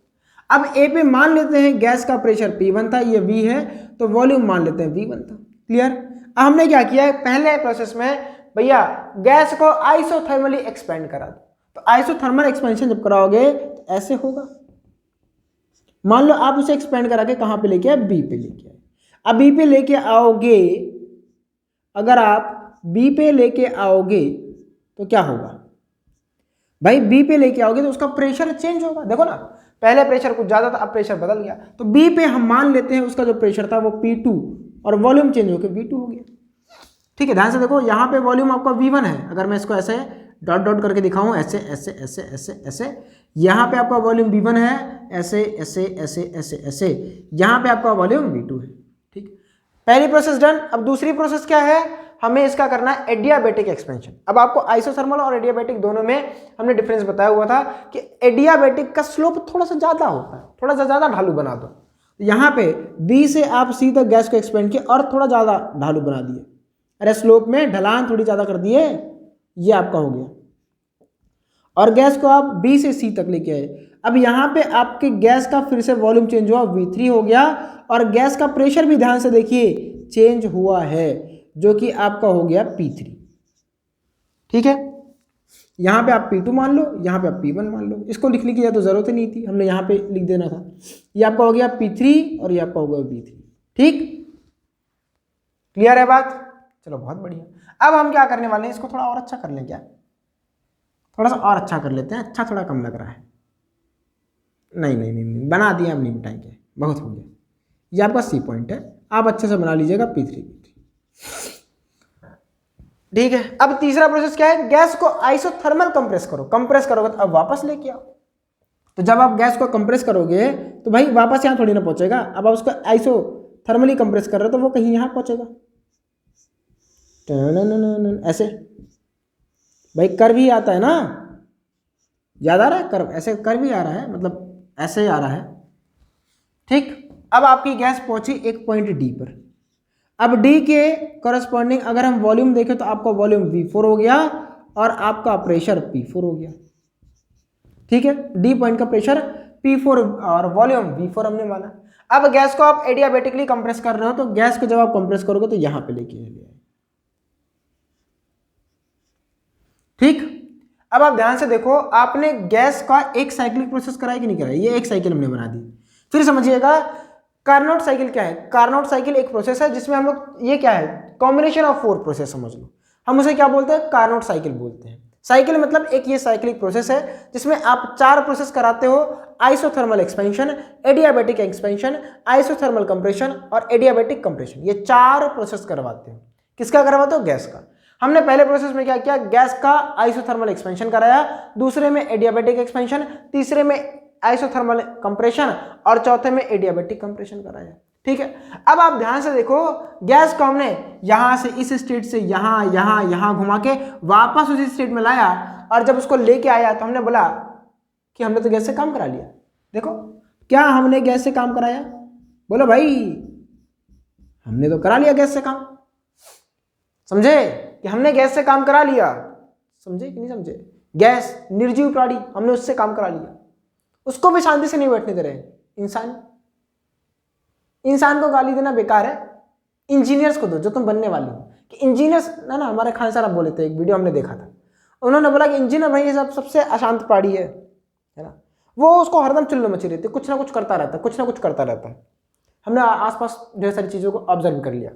अब ए पे मान लेते हैं गैस का प्रेशर P1 था, ये V है, तो वॉल्यूम मान लेते हैं V1 था। क्लियर? अब हमने क्या किया है, पहले प्रोसेस में भैया गैस को आइसोथर्मली एक्सपेंड करा दो। तो आइसोथर्मल एक्सपेंशन जब कराओगे तो ऐसे होगा। मान लो आप उसे एक्सपेंड करा के कहां पे लेके आए, बी पे लेके आए। अब बी पे लेके आओगे, अगर आप बी पे लेके आओगे तो क्या होगा भाई, बी पे लेके आओगे तो उसका प्रेशर चेंज होगा। देखो ना, पहले प्रेशर कुछ ज्यादा था, अब प्रेशर बदल गया। तो बी पे हम मान लेते हैं उसका जो प्रेशर था वो P2 और वॉल्यूम चेंज होकर V2 हो गया। ठीक है, ध्यान से देखो, यहाँ पे वॉल्यूम आपका V1 है, अगर मैं इसको ऐसे डॉट डॉट करके दिखाऊं, ऐसे ऐसे ऐसे ऐसे ऐसे, यहाँ पे आपका वॉल्यूम V1 है, ऐसे ऐसे ऐसे ऐसे ऐसे, यहाँ पे आपका वॉल्यूम V2 है। ठीक, पहली प्रोसेस डन। अब दूसरी प्रोसेस क्या है, हमें इसका करना है एडियाबेटिक एक्सपेंशन। अब आपको आइसोथर्मल और एडियाबेटिक दोनों में हमने डिफरेंस बताया हुआ था कि एडियाबेटिक का स्लोप थोड़ा सा ज्यादा होता है, थोड़ा सा ज्यादा ढालू बना दो। यहाँ पे B से आप C तक गैस को एक्सपेंड किए और थोड़ा ज्यादा ढालू बना दिए, अरे स्लोप में ढलान थोड़ी ज्यादा कर दिए, ये आपका हो गया। और गैस को आप B से C तक लेके आए। अब यहाँ पे आपके गैस का फिर से वॉल्यूम चेंज हुआ, V3 हो गया, और गैस का प्रेशर भी ध्यान से देखिए चेंज हुआ है, जो कि आपका हो गया P3। ठीक है, यहाँ पे आप P2 मान लो, यहाँ पे आप P1 मान लो। इसको लिखने की तो जरूरत ही नहीं थी, हमने यहाँ पे लिख देना था। ये आपका हो गया P3 और ये आपका हो गया V3। ठीक, क्लियर है बात? चलो बहुत बढ़िया। अब हम क्या करने वाले हैं, इसको थोड़ा और अच्छा कर लें क्या, थोड़ा सा और अच्छा कर लेते हैं। अच्छा थोड़ा कम लग रहा है, नहीं नहीं नहीं, नहीं। बना दिया, हम नहीं मिटाएंगे, बहुत हो गया। ये आपका C पॉइंट है, आप अच्छे से बना लीजिएगा P3। ठीक है, अब तीसरा प्रोसेस क्या है, गैस को आइसोथर्मल कंप्रेस करो। कंप्रेस करोगे तो अब वापस लेके आओ। तो जब आप गैस को कंप्रेस करोगे तो भाई वापस यहाँ थोड़ी ना पहुंचेगा, अब आप उसको आइसोथर्मली कंप्रेस कर रहे हो तो वो कहीं यहाँ पहुंचेगा, ऐसे। भाई कर्व ही आता है ना, याद आ रहा है कर्व, ऐसे कर्व ही आ रहा है, मतलब ऐसे ही आ रहा है। ठीक, अब आपकी गैस पहुंची एक पॉइंट डी पर। अब डी के करस्पॉन्डिंग अगर हम वॉल्यूम देखें तो आपका वॉल्यूम V4 हो गया और आपका प्रेशर P4 हो गया। ठीक है, डी पॉइंट का प्रेशर P4 और वॉल्यूम V4 हमने माना। अब गैस को आप एडियाबेटिकली कंप्रेस कर रहे हो, तो गैस को जब आप कंप्रेस करोगे तो यहां पे लेके आए। ठीक, अब आप ध्यान से देखो, आपने गैस का एक साइक्लिक प्रोसेस कराया कि नहीं कराया, ये एक साइकिल हमने बना दी। फिर समझिएगा कार्नोट साइकिल क्या है। कार्नोट साइकिल एक प्रोसेस है जिसमें हम लोग, ये क्या है, कॉम्बिनेशन ऑफ 4 प्रोसेस समझ लो, हम उसे क्या बोलते हैं, कार्नोट साइकिल बोलते हैं। साइकिल मतलब एक ये साइक्लिक प्रोसेस है जिसमें आप 4 प्रोसेस कराते हो, isothermal expansion, adiabatic expansion, isothermal compression और एडियाबैटिक कंप्रेशन, ये 4 प्रोसेस करवाते हो। किसका करवाते हो, गैस का। हमने पहले प्रोसेस में क्या किया, गैस का आइसोथर्मल एक्सपेंशन कराया, दूसरे में एडियाबैटिक एक्सपेंशन, तीसरे में आइसोथर्मल कंप्रेशन और चौथे में एडियाबैटिक कंप्रेशन कराया। ठीक है, अब आप ध्यान से देखो, गैस को हमने यहां से इस स्टेट से यहां घुमा के वापस उसी स्टेट में लाया, और जब उसको लेके आया तो हमने बोला कि हमने तो गैस से काम करा लिया। देखो, क्या हमने गैस से काम कराया, बोलो भाई, हमने तो करा लिया गैस से काम। समझे कि हमने गैस से काम करा लिया, समझे कि नहीं समझे। गैस निर्जीव प्राणी, हमने उससे काम करा लिया, उसको भी शांति से नहीं बैठने दे रहे। इंसान को गाली देना बेकार है, इंजीनियर्स को दो जो तुम बनने वाले हो। कि इंजीनियर्स ना हमारे खान साहब बोले थे, एक वीडियो हमने देखा था, उन्होंने बोला कि इंजीनियर भाई ये सबसे अशांत प्राणी है ना, वो उसको हरदम चुल्लू मची रहती है, कुछ ना कुछ करता रहता है। हमने आसपास ढेर सारी चीज़ों को ऑब्जर्व कर लिया।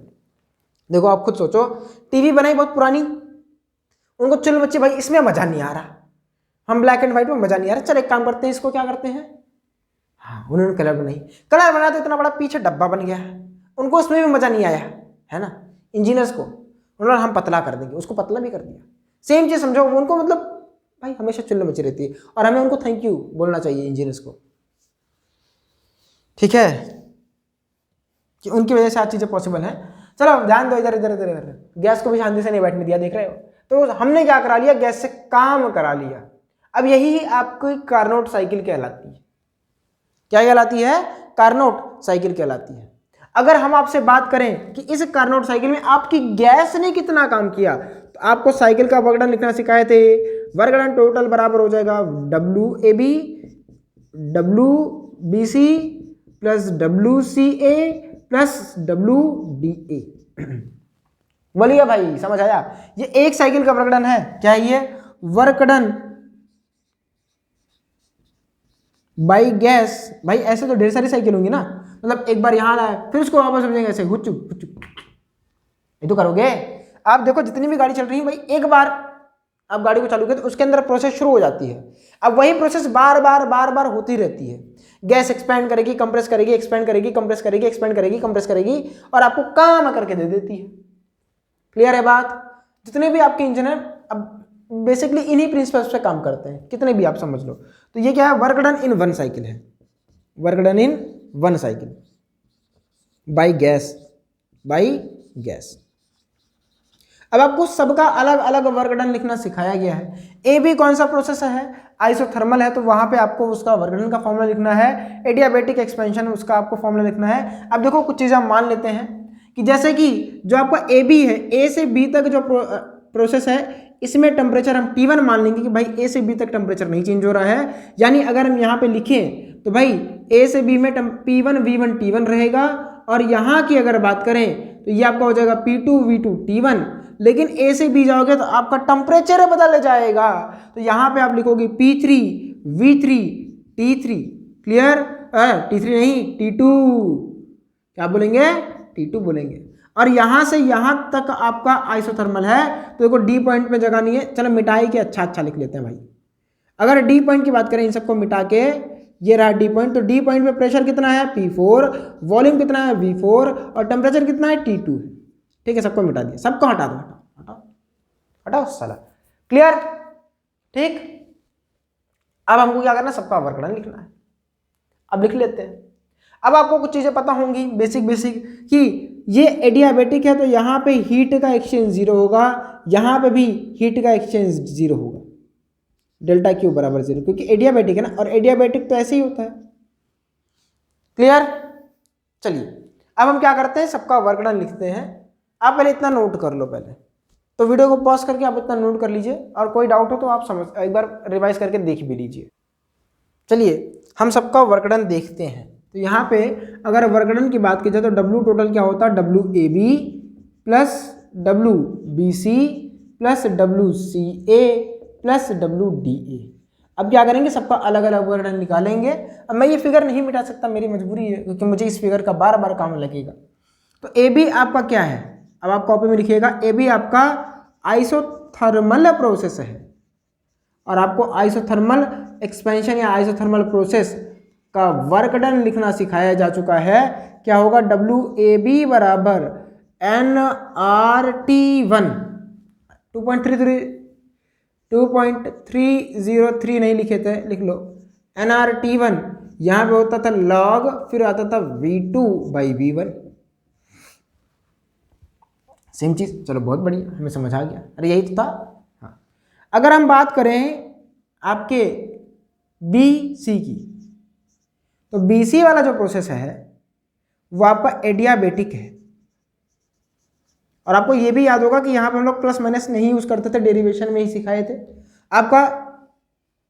देखो आप खुद सोचो, टीवी बनाई बहुत पुरानी, उनको चुल्लू मची, भाई इसमें मजा नहीं आ रहा, हम ब्लैक एंड व्हाइट में मजा नहीं आ रहा, चल एक काम करते हैं, इसको क्या करते हैं, हाँ उन्होंने कलर बनाई, कलर बना तो इतना बड़ा पीछे डब्बा बन गया, उनको उसमें भी मजा नहीं आया है ना। इंजीनियर्स को उन्होंने हम पतला कर देंगे, उसको पतला भी कर दिया। सेम चीज समझो, उनको मतलब भाई हमेशा चुल्लू मची रहती है, और हमें उनको थैंक यू बोलना चाहिए इंजीनियर्स को, ठीक है, कि उनकी वजह से आज चीजें पॉसिबल है। चलो ध्यान दो, इधर इधर इधर, गैस को भी शांति से नहीं बैठने दिया, देख रहे हो। तो हमने क्या करा लिया, गैस से काम करा लिया। अब यही आपकी कार्नोट साइकिल कहलाती है। क्या कहलाती है, कार्नोट साइकिल कहलाती है। अगर हम आपसे बात करें कि इस कार्नोट साइकिल में आपकी गैस ने कितना काम किया, तो आपको साइकिल का वर्कडन लिखना सिखाए थे। वर्कडन टोटल बराबर हो जाएगा WAB WBC plus WCA plus WDA। बोलिए भाई, समझ आया। ये एक साइकिल का वर्कडन है, क्या है ये, वर्कडन बाई गैस। भाई ऐसे तो ढेर सारी साइकिल होंगी ना, मतलब एक बार यहां लाए फिर उसको वापस समझेंगे ऐसे हुच्चू हुच्चू, ये तो करोगे आप। देखो जितनी भी गाड़ी चल रही है भाई, एक बार आप गाड़ी को चालू किया तो उसके अंदर प्रोसेस शुरू हो जाती है। अब वही प्रोसेस बार बार होती रहती है। गैस एक्सपेंड करेगी, कंप्रेस करेगी, एक्सपेंड करेगी, कंप्रेस करेगी, एक्सपेंड करेगी, कंप्रेस करेगी, और आपको काम करके दे देती है। क्लियर है बात। जितने भी आपके इंजन है अब बेसिकली इन्हीं प्रिंसिपल्स पे काम करते हैं, कितने भी आप समझ लो। तो ये क्या है, work done in one cycle है, work done in one cycle by gas. अब आपको सबका अलग अलग वर्क डन लिखना सिखाया गया है। ए बी कौन सा प्रोसेस है, आइसोथर्मल है, तो वहां पे आपको उसका वर्क डन का फॉर्मूला लिखना है। एडियाबैटिक एक्सपेंशन उसका आपको फॉर्मूला लिखना है। अब देखो कुछ चीजें हम मान लेते हैं कि जैसे कि जो आपका ए बी है, ए से बी तक जो प्रोसेस है, इसमें टेम्परेचर हम T1 मान लेंगे कि भाई ए से बी तक टेम्परेचर नहीं चेंज हो रहा है। यानी अगर हम यहाँ पे लिखें तो भाई ए से बी में P1 V1 T1 रहेगा, और यहाँ की अगर बात करें तो ये आपका हो जाएगा P2 V2 T1। लेकिन ए से बी जाओगे तो आपका टेम्परेचर बदल जाएगा, तो यहाँ पे आप लिखोगे P3 V3 T3। Clear, T3 नहीं T2, क्या बोलेंगे, T2 बोलेंगे। और यहां से यहां तक आपका आइसोथर्मल है, तो देखो डी पॉइंट में जगह नहीं है, चलो मिटाई के अच्छा लिख लेते हैं भाई। अगर डी पॉइंट की बात करें, इन सबको मिटा के ये रहा डी पॉइंट, तो डी पॉइंट पे प्रेशर कितना है P4, वॉल्यूम कितना है V4, और टेम्परेचर कितना है T2 है। ठीक है, सबको मिटा दिया, सबको हटा दो, हटाओ साला। क्लियर, ठीक। अब हमको क्या करना है, सबका वर्क डन लिखना है। अब लिख लेते हैं। अब आपको कुछ चीजें पता होंगी बेसिक कि ये एडियाबैटिक है, तो यहाँ पे हीट का एक्सचेंज 0 होगा, यहाँ पे भी हीट का एक्सचेंज 0 होगा, डेल्टा क्यू बराबर 0, क्योंकि एडियाबैटिक है ना, और एडियाबैटिक तो ऐसे ही होता है। क्लियर, चलिए अब हम क्या करते हैं, सबका वर्क डन लिखते हैं। आप पहले इतना नोट कर लो, पहले तो वीडियो को पॉज करके आप इतना नोट कर लीजिए, और कोई डाउट हो तो आप एक बार रिवाइज करके देख भी लीजिए। चलिए हम सबका वर्क डन देखते हैं। तो यहाँ पे अगर वर्कडन की बात की जाए तो W टोटल क्या होता है, WAB plus WBC plus WCA plus WdA। अब क्या करेंगे, सबका अलग अलग वर्गीकरण निकालेंगे। अब मैं ये फिगर नहीं मिटा सकता, मेरी मजबूरी है, क्योंकि मुझे इस फिगर का बार बार काम लगेगा। तो AB आपका क्या है, अब आप कॉपी में लिखिएगा, AB आपका आइसोथर्मल प्रोसेस है। और आपको आइसोथर्मल एक्सपेंशन या आइसोथर्मल प्रोसेस का वर्क डन लिखना सिखाया जा चुका है। क्या होगा, WAB बराबर nRT1 2.303 नहीं लिखे थे, लिख लो nRT1। यहाँ पे होता था log, फिर आता था V2/V1, सेम चीज। चलो बहुत बढ़िया, हमें समझ आ गया, अरे यही तो था। हाँ, अगर हम बात करें आपके BC की, तो BC वाला जो प्रोसेस है वो आपका एडियाबेटिक है। और आपको ये भी याद होगा कि यहाँ पे हम लोग प्लस माइनस नहीं यूज करते थे, डेरिवेशन में ही सिखाए थे। आपका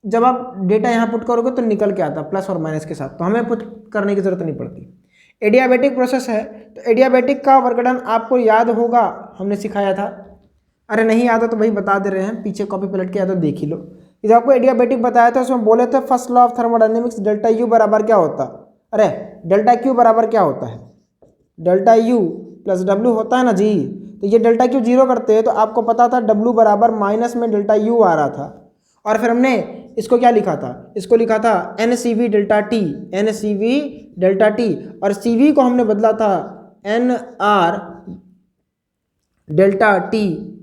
जब आप डेटा यहाँ पुट करोगे तो निकल के आता प्लस और माइनस के साथ, तो हमें पुट करने की जरूरत नहीं पड़ती। एडियाबेटिक प्रोसेस है, तो एडियाबेटिक का वर्गडन आपको याद होगा, हमने सिखाया था। अरे नहीं याद हो तो भाई बता दे रहे हैं, पीछे कॉपी पलट के या तो देख ही लो। जब आपको एडियाबेटिक बताया था उसमें बोले थे first law of thermodynamics delta U बराबर क्या होता, अरे डेल्टा Q बराबर क्या होता है, डेल्टा U प्लस W होता है ना जी। तो ये डेल्टा Q जीरो करते हैं, तो आपको पता था W बराबर माइनस में डेल्टा U आ रहा था। और फिर हमने इसको क्या लिखा था, इसको लिखा था NCV delta T, NCV delta T, और CV को हमने बदला था NR डेल्टा T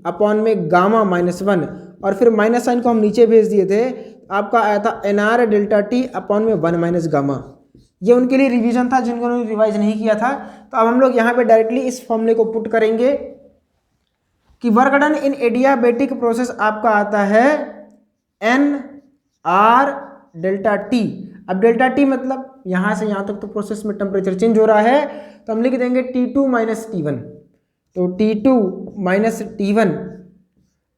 अपॉन में गामा -1, और फिर माइनस साइन को हम नीचे भेज दिए थे, आपका आया था NR डेल्टा T अपॉन में 1 माइनस गामा। ये उनके लिए रिवीजन था जिन्होंने रिवाइज नहीं किया था। तो अब हम लोग यहाँ पे डायरेक्टली इस फॉर्मूले को पुट करेंगे कि वर्क डन इन एडियाबेटिक प्रोसेस आपका आता है NR डेल्टा T। अब डेल्टा T मतलब यहाँ से यहाँ तक तो प्रोसेस में टेम्परेचर चेंज हो रहा है, तो हम लिख देंगे T2 माइनस T1। तो T2 माइनस T1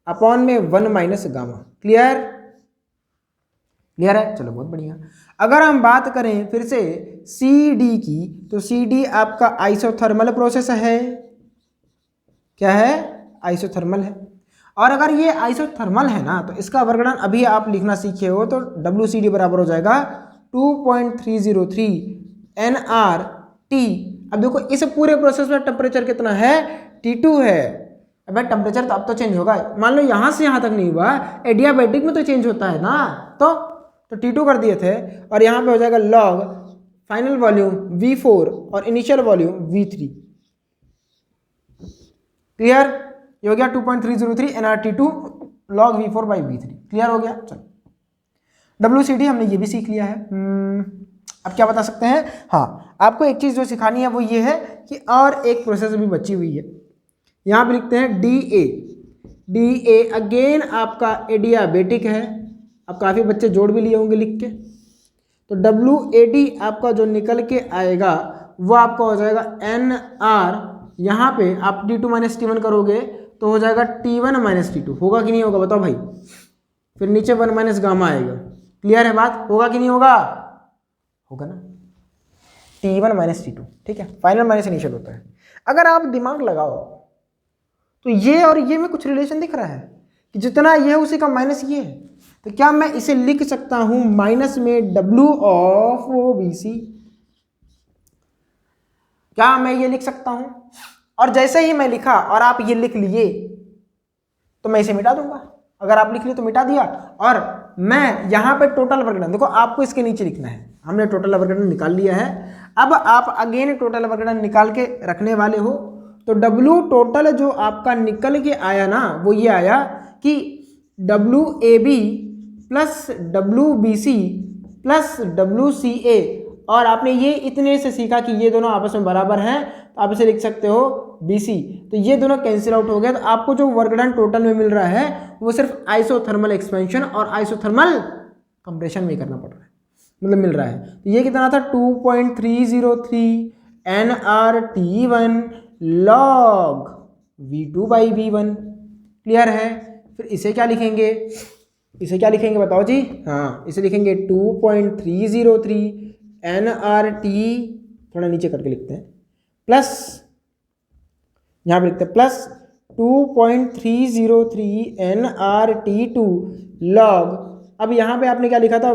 अपॉन में 1 माइनस गामा। क्लियर, क्लियर है, चलो बहुत बढ़िया। अगर हम बात करें फिर से CD की, तो CD आपका आइसोथर्मल प्रोसेस है। क्या है, आइसोथर्मल है। और अगर ये आइसोथर्मल है ना, तो इसका वर्गडन अभी आप लिखना सीखे हो, तो WCD बराबर हो जाएगा 2.303 nRT। अब देखो इस पूरे प्रोसेस में टेम्परेचर कितना है, T2 है। अब भाई टेम्परेचर तो अब तो चेंज होगा, मान लो यहाँ से यहाँ तक नहीं हुआ, एडियाबेटिक में तो चेंज होता है ना, तो T2 कर दिए थे। और यहाँ पे हो जाएगा लॉग फाइनल वॉल्यूम V4 और इनिशियल वॉल्यूम V3। क्लियर, ये हो गया 2.303 nRT2 log V4/V3। क्लियर हो गया। चलो WCD हमने ये भी सीख लिया है। अब क्या बता सकते हैं, हाँ आपको एक चीज़ जो सिखानी है वो ये है कि और एक प्रोसेस भी बची हुई है। यहाँ पे लिखते हैं DA। DA अगेन आपका एडियाबेटिक है। अब काफ़ी बच्चे जोड़ भी लिए होंगे लिख के। तो WAD आपका जो निकल के आएगा वो आपका हो जाएगा NR, यहाँ पे आप T2 माइनस T1 करोगे तो हो जाएगा T1 माइनस T2। होगा कि नहीं होगा बताओ भाई, फिर नीचे 1 माइनस गामा आएगा। क्लियर है बात, होगा कि नहीं होगा, होगा ना, T1 माइनस T2। ठीक है, फाइनल माइनस इनिशियल होता है। अगर आप दिमाग लगाओ तो ये और ये में कुछ रिलेशन दिख रहा है कि जितना ये है उसी का माइनस ये है। तो क्या मैं इसे लिख सकता हूं माइनस में W ऑफ BC, क्या मैं ये लिख सकता हूं? और जैसे ही मैं लिखा और आप ये लिख लिए तो मैं इसे मिटा दूंगा। अगर आप लिख लिए तो मिटा दिया, और मैं यहाँ पे टोटल वर्गडन, देखो आपको इसके नीचे लिखना है, हमने टोटल वर्गडन निकाल लिया है। अब आप अगेन टोटल वर्गडन निकाल के रखने वाले हो। तो W टोटल जो आपका निकल के आया ना, वो ये आया कि WAB plus WBC plus WCA, और आपने ये इतने से सीखा कि ये दोनों आपस में बराबर हैं, तो आप इसे लिख सकते हो BC। तो ये दोनों कैंसिल आउट हो गया, तो आपको जो वर्क डन टोटल में मिल रहा है वो सिर्फ आइसोथर्मल एक्सपेंशन और आइसोथर्मल कंप्रेशन में करना पड़ रहा है, मतलब मिल रहा है। तो ये कितना था 2.303 nRT1 log V2/V1। क्लियर है, फिर इसे क्या लिखेंगे, इसे क्या लिखेंगे बताओ जी, हाँ इसे लिखेंगे 2.303 nRT, थोड़ा नीचे करके लिखते हैं, प्लस यहाँ पे लिखते हैं प्लस 2.303 nRT2 log, अब यहाँ पे आपने क्या लिखा था,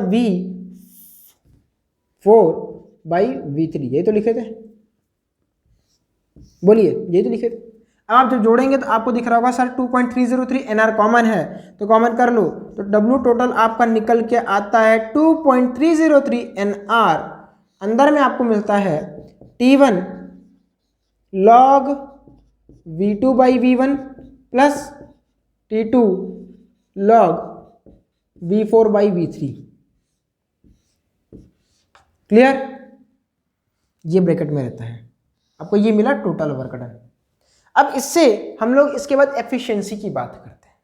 V4/V3, यही तो लिखे थे, बोलिए यही तो लिखे थे। अब आप जब जोड़ेंगे तो आपको दिख रहा होगा सर 2.303 NR कॉमन है, तो कॉमन कर लो, तो W टोटल आपका निकल के आता है 2.303 NR, अंदर में आपको मिलता है T1 log V2/V1 plus T2 log V4/V3। Clear, ये ब्रैकेट में रहता है, आपको ये मिला टोटल वर्क डन। अब इससे हम लोग इसके बाद एफिशिएंसी की बात करते हैं।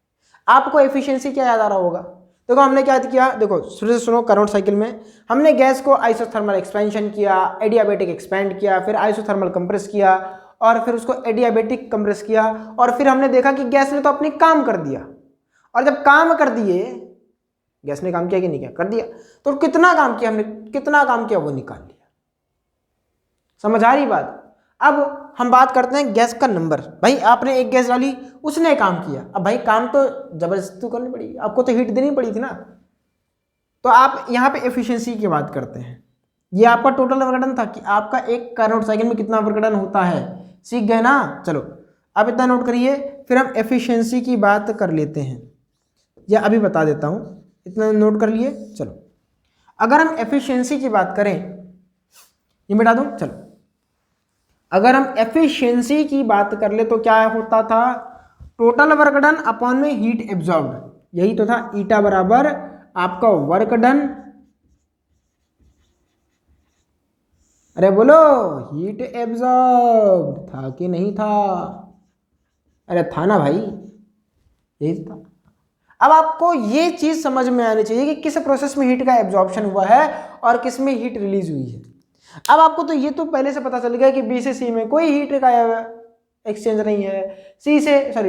आपको एफिशिएंसी क्या याद आ रहा होगा, देखो हमने क्या किया, देखो शुरू से सुनो, करंट साइकिल में हमने गैस को आइसोथर्मल एक्सपेंशन किया, एडियाबेटिक एक्सपेंड किया, फिर आइसोथर्मल कंप्रेस किया, और फिर उसको एडियाबेटिक कंप्रेस किया, और फिर हमने देखा कि गैस ने तो अपनी काम कर दिया, और जब काम कर दिए, गैस ने काम किया कि नहीं किया, कर दिया, तो कितना काम किया हमने, कितना काम किया वो निकाल लिया। समझ आ रही बात। अब हम बात करते हैं गैस का नंबर, भाई आपने एक गैस डाली, उसने काम किया, अब भाई काम तो जबरदस्ती तो करनी पड़ी, आपको तो हीट देनी पड़ी थी ना, तो आप यहाँ पे एफिशिएंसी की बात करते हैं। ये आपका टोटल वर्क डन था कि आपका एक कार्नोट साइकिल में कितना वर्क डन होता है, सीख गए ना। चलो अब इतना नोट करिए, फिर हम एफिशिएंसी की बात कर लेते हैं, या अभी बता देता हूँ, इतना नोट कर लिए। चलो अगर हम एफिशिएंसी की बात करें, ये मिटा दूँ, चलो अगर हम एफिशिएंसी की बात कर ले तो क्या होता था, टोटल वर्क डन अपॉन में हीट एब्जॉर्ब्ड, यही तो था, ईटा बराबर आपका वर्क डन, अरे बोलो हीट एब्जॉर्ब्ड, था कि नहीं था, अरे था ना भाई, यही था। अब आपको ये चीज समझ में आनी चाहिए कि किस प्रोसेस में हीट का एब्जॉर्प्शन हुआ है और किस में हीट रिलीज हुई है। अब आपको तो ये तो पहले से पता चल गया कि बी से सी में कोई हीट का एक्सचेंज नहीं है,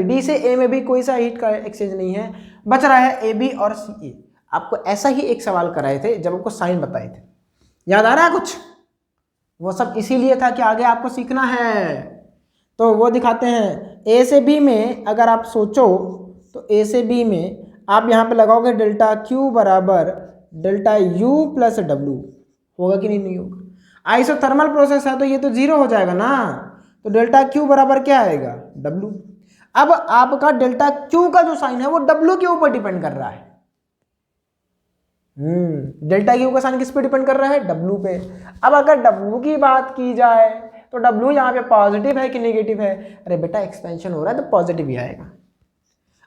डी से ए में भी कोई सा हीट का एक्सचेंज नहीं है, बच रहा है ए बी और सी ए। आपको ऐसा ही एक सवाल कराए थे जब आपको साइन बताए थे, याद आ रहा है कुछ, वो सब इसीलिए था कि आगे आपको सीखना है, तो वो दिखाते हैं। ए से बी में अगर आप सोचो तो ए से बी में आप यहाँ पे लगाओगे डेल्टा क्यू बराबर डेल्टा यू प्लस डब्लू, होगा कि नहीं होगा। आइसोथर्मल प्रोसेस है तो ये तो जीरो हो जाएगा ना, तो डेल्टा क्यू बराबर क्या आएगा, डब्लू। अब आपका डेल्टा क्यू का जो साइन है वो डब्लू के ऊपर डिपेंड कर रहा है। डेल्टा क्यू का साइन किस पे डिपेंड कर रहा है, डब्लू पे। अब अगर डब्लू की बात की जाए तो डब्लू यहाँ पे पॉजिटिव है कि नेगेटिव है, अरे बेटा एक्सपेंशन हो रहा है तो पॉजिटिव ही आएगा।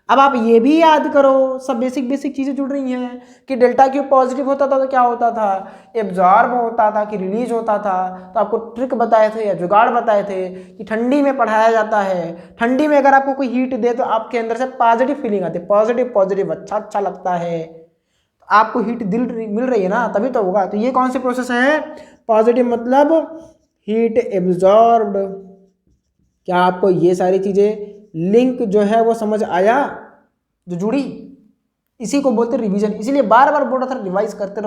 अब आप ये भी याद करो, सब बेसिक चीजें जुड़ रही हैं कि डेल्टा क्यू पॉजिटिव होता था तो क्या होता था, एब्जॉर्ब होता था कि रिलीज होता था। तो आपको ट्रिक बताए थे या जुगाड़ बताए थे कि ठंडी में पढ़ाया जाता है, ठंडी में अगर आपको कोई हीट दे तो आपके अंदर से पॉजिटिव फीलिंग आती है, पॉजिटिव अच्छा लगता है, तो आपको हीट मिल रही है ना, तभी तो होगा। तो ये कौन सी प्रोसेस है, पॉजिटिव मतलब हीट एब्जॉर्ब्ड। क्या आपको ये सारी चीजें लिंक जो है वो समझ आया, जो जुड़ी, इसी को बोलते रिवीजन। इसीलिए बार बार बोल रहा था रिवाइज करते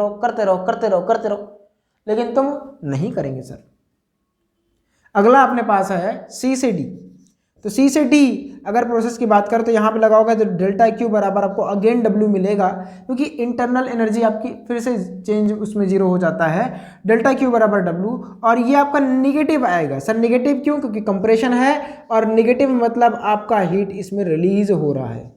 रहो, लेकिन तुम नहीं करेंगे सर। अगला अपने पास है सी से डी, तो सी से डी अगर प्रोसेस की बात करें तो यहाँ पे लगाओगे तो डेल्टा क्यू बराबर आपको अगेन डब्ल्यू मिलेगा, क्योंकि इंटरनल एनर्जी आपकी फिर से चेंज उसमें जीरो हो जाता है, डेल्टा क्यू बराबर डब्ल्यू। और ये आपका निगेटिव आएगा सर, निगेटिव क्यों, क्योंकि कंप्रेशन है, और निगेटिव मतलब आपका हीट इसमें रिलीज हो रहा है।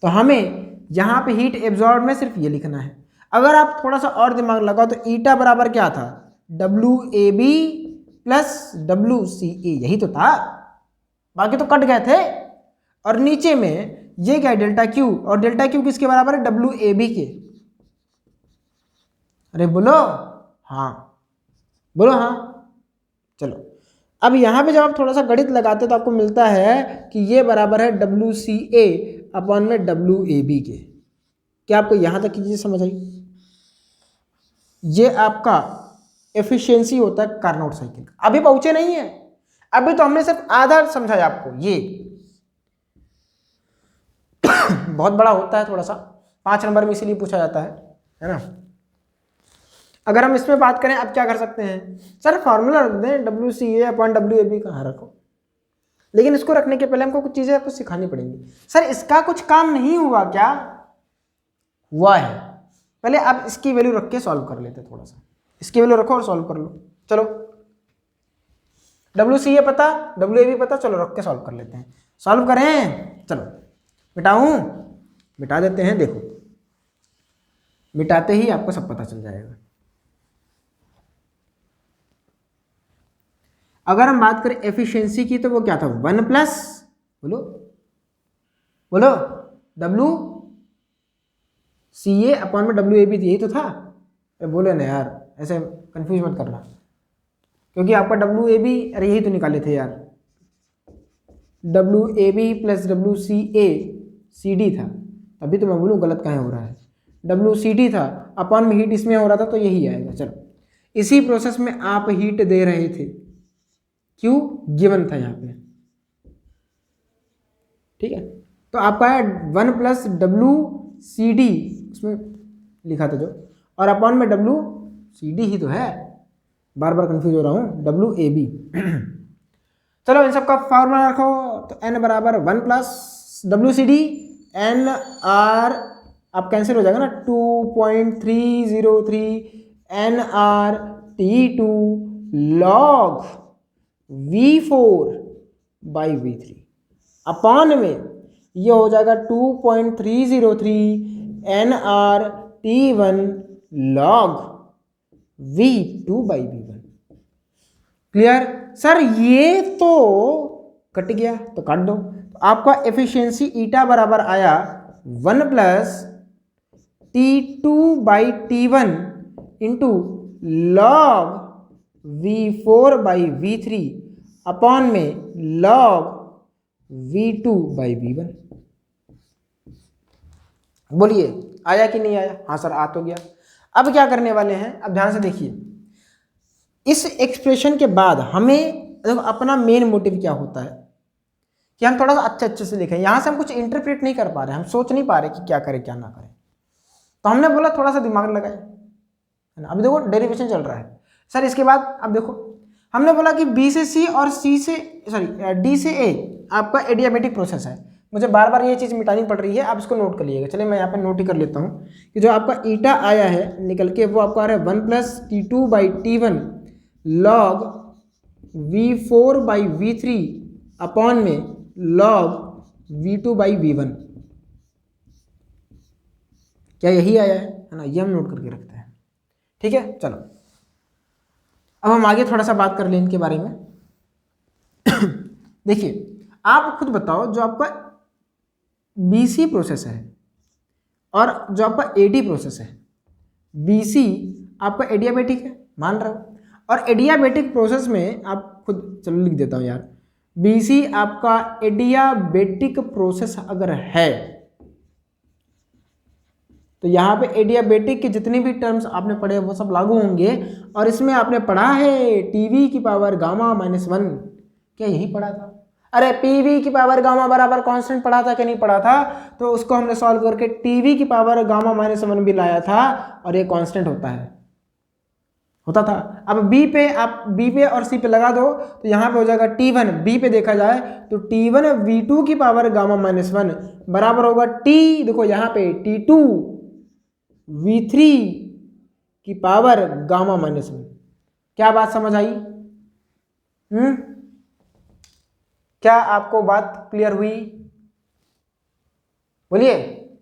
तो हमें यहाँ पे हीट एब्जॉर्ब में सिर्फ ये लिखना है। अगर आप थोड़ा सा और दिमाग लगाओ तो ईटा बराबर क्या था, W A B plus W C A, यही तो था, बाकी तो कट गए थे। और नीचे में ये क्या है, डेल्टा क्यू, और डेल्टा क्यू किसके बराबर है, डब्ल्यू ए बी के। अरे बोलो हाँ, बोलो हाँ। चलो अब यहाँ पे जब आप थोड़ा सा गणित लगाते तो आपको मिलता है कि ये बराबर है डब्ल्यू सी ए अपॉन में डब्ल्यू ए बी के। क्या आपको यहाँ तक की चीज़ समझ आई? ये आपका एफिशिएंसी होता है कार्नोट साइकिल का। अभी पहुंचे नहीं है, अभी तो हमने सिर्फ आधा समझाया आपको। ये बहुत बड़ा होता है थोड़ा सा, 5 नंबर में इसीलिए पूछा जाता है ना। अगर हम इसमें बात करें अब क्या कर सकते हैं सर, फॉर्मूला रख दें W C A upon W A B, कहाँ रखो, लेकिन इसको रखने के पहले हमको कुछ चीज़ें आपको सिखानी पड़ेंगी। सर इसका कुछ काम नहीं हुआ क्या? हुआ है। पहले आप इसकी वैल्यू रख के सॉल्व कर लेते, थोड़ा सा इसकी वैल्यू रखो और सॉल्व कर लो। चलो WCA पता, WAB पता, चलो रख के सॉल्व कर लेते हैं। सॉल्व करें, चलो मिटाऊं, मिटा देते हैं। देखो मिटाते ही आपको सब पता चल जाएगा। अगर हम बात करें एफिशिएंसी की तो वो क्या था, 1 प्लस बोलो बोलो WCA अपॉन में WAB थी, यही तो था। अरे बोले ना यार, ऐसे कंफ्यूज मत करना, क्योंकि आपका WAB, अरे यही तो निकाले थे यार, WAB प्लस WCA CD था, तभी तो मैं बोलूँ गलत कहाँ हो रहा है। WCD था, अपॉन में हीट इसमें हो रहा था, तो यही आएगा। चलो इसी प्रोसेस में आप हीट दे रहे थे, क्यों, गिवन था यहाँ पे, ठीक है। तो आपका है 1 प्लस WCD, उसमें लिखा था जो, और अपॉन में WCD ही तो है, बार बार कंफ्यूज हो रहा हूँ, WAB। चलो इन सब का फॉर्मूला रखो, तो n बराबर 1 प्लस WCD n r, आप कैंसिल हो जाएगा ना, 2.303 nr T2 log V4 by V3 upon में ये हो जाएगा 2.303 nr T1 log V2 by V1। Clear? Sir ये तो कट गया, तो काट दो। तो आपका एफिशिएंसी ईटा बराबर आया 1 plus T2 by T1 into log V4 by V3 upon में लॉग V2 बाई V1। बोलिए आया कि नहीं आया? हाँ सर आ तो गया। अब क्या करने वाले हैं, अब ध्यान से देखिए, इस एक्सप्रेशन के बाद हमें देखो अपना मेन मोटिव क्या होता है कि हम थोड़ा सा अच्छे से लिखें। यहाँ से हम कुछ इंटरप्रेट नहीं कर पा रहे, हम सोच नहीं पा रहे कि क्या करें क्या ना करें, तो हमने बोला थोड़ा सा दिमाग लगाए, है ना। अभी देखो डेरिवेशन चल रहा है सर, इसके बाद अब देखो हमने बोला कि B से C और C से D से A आपका एडियाबेटिक प्रोसेस है। मुझे बार बार ये चीज़ मिटानी पड़ रही है, आप इसको नोट कर लीजिएगा। चलिए मैं यहाँ पे नोट ही कर लेता हूँ कि जो आपका ईटा आया है निकल के, वो आपका आ रहा है 1 plus T2 by T1 log V4 by V3 upon में लॉग V2 बाई V1। क्या यही आया है ना? ये हम नोट करके रखते हैं, ठीक है। चलो अब हम आगे थोड़ा सा बात कर लें इनके बारे में। देखिए आप खुद बताओ, जो आपका BC प्रोसेस है और जो आपका AD प्रोसेस है, BC आपका एडियाबेटिक है, मान रहा हूँ, और एडियाबेटिक प्रोसेस में आप खुद, चलो लिख देता हूँ यार, BC आपका एडियाबेटिक प्रोसेस अगर है तो यहाँ पे एडियाबेटिक के जितने भी टर्म्स आपने पढ़े वो सब लागू होंगे। और इसमें आपने पढ़ा है TV की पावर गामा -1, क्या यही पढ़ा था? अरे PV की पावर गामा बराबर कांस्टेंट पढ़ा था कि नहीं पढ़ा था? तो उसको हमने सॉल्व करके TV की पावर गामा -1 भी लाया था, और ये कांस्टेंट होता था। अब B पे आप B पे और C पे लगा दो, तो यहाँ पे हो जाएगा T1। B पे देखा जाए तो T1 V2 की पावर गामा -1 बराबर होगा T, देखो यहाँ पे T2 V3 की पावर गामा -1। क्या बात समझ आई? क्या आपको बात क्लियर हुई? बोलिए।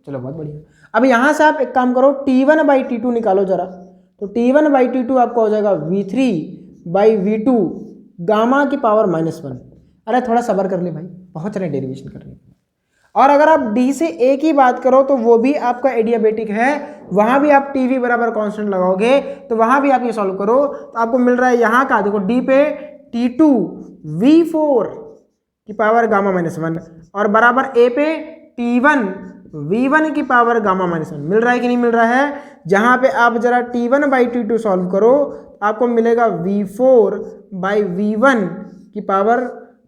चलो बहुत बढ़िया। अब यहां से आप एक काम करो, T1 बाई T2 निकालो जरा, तो T1 बाई T2 आपका हो जाएगा V3 बाई V2 गामा की पावर -1। अरे थोड़ा सब्र कर ले भाई, बहुत रहे डेरिवेशन कर रहे। और अगर आप D से A की बात करो तो वो भी आपका एडियाबेटिक है, वहां भी आप TV बराबर कांस्टेंट लगाओगे, तो वहां भी आप ये सॉल्व करो तो आपको मिल रहा है यहाँ का, देखो D पे T2 V4 की पावर गामा -1 और बराबर A पे T1 V1 की पावर गामा -1 मिल रहा है कि नहीं मिल रहा है? जहां पे आप जरा T1 बाई T2 सॉल्व करो आपको मिलेगा V4 बाई V1 की पावर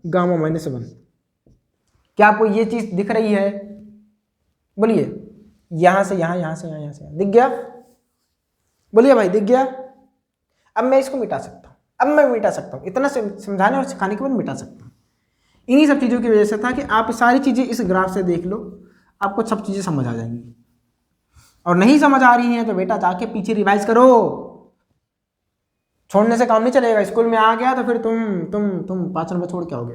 गामा -1। क्या आपको ये चीज दिख रही है? बोलिए। यहां से यहां, यहां से यहां, यहां से यहां, दिख गया? बोलिए भाई दिख गया? अब मैं इसको मिटा सकता हूं, अब मैं मिटा सकता हूं, इतना समझाने और सिखाने के बाद मिटा सकता हूं। इन्हीं सब चीज़ों की वजह से था कि आप सारी चीज़ें इस ग्राफ से देख लो, आपको सब चीज़ें समझ आ जाएंगी। और नहीं समझ आ रही हैं तो बेटा जाके पीछे रिवाइज करो, छोड़ने से काम नहीं चलेगा। स्कूल में आ गया तो फिर तुम 5 नंबर छोड़ के आओगे।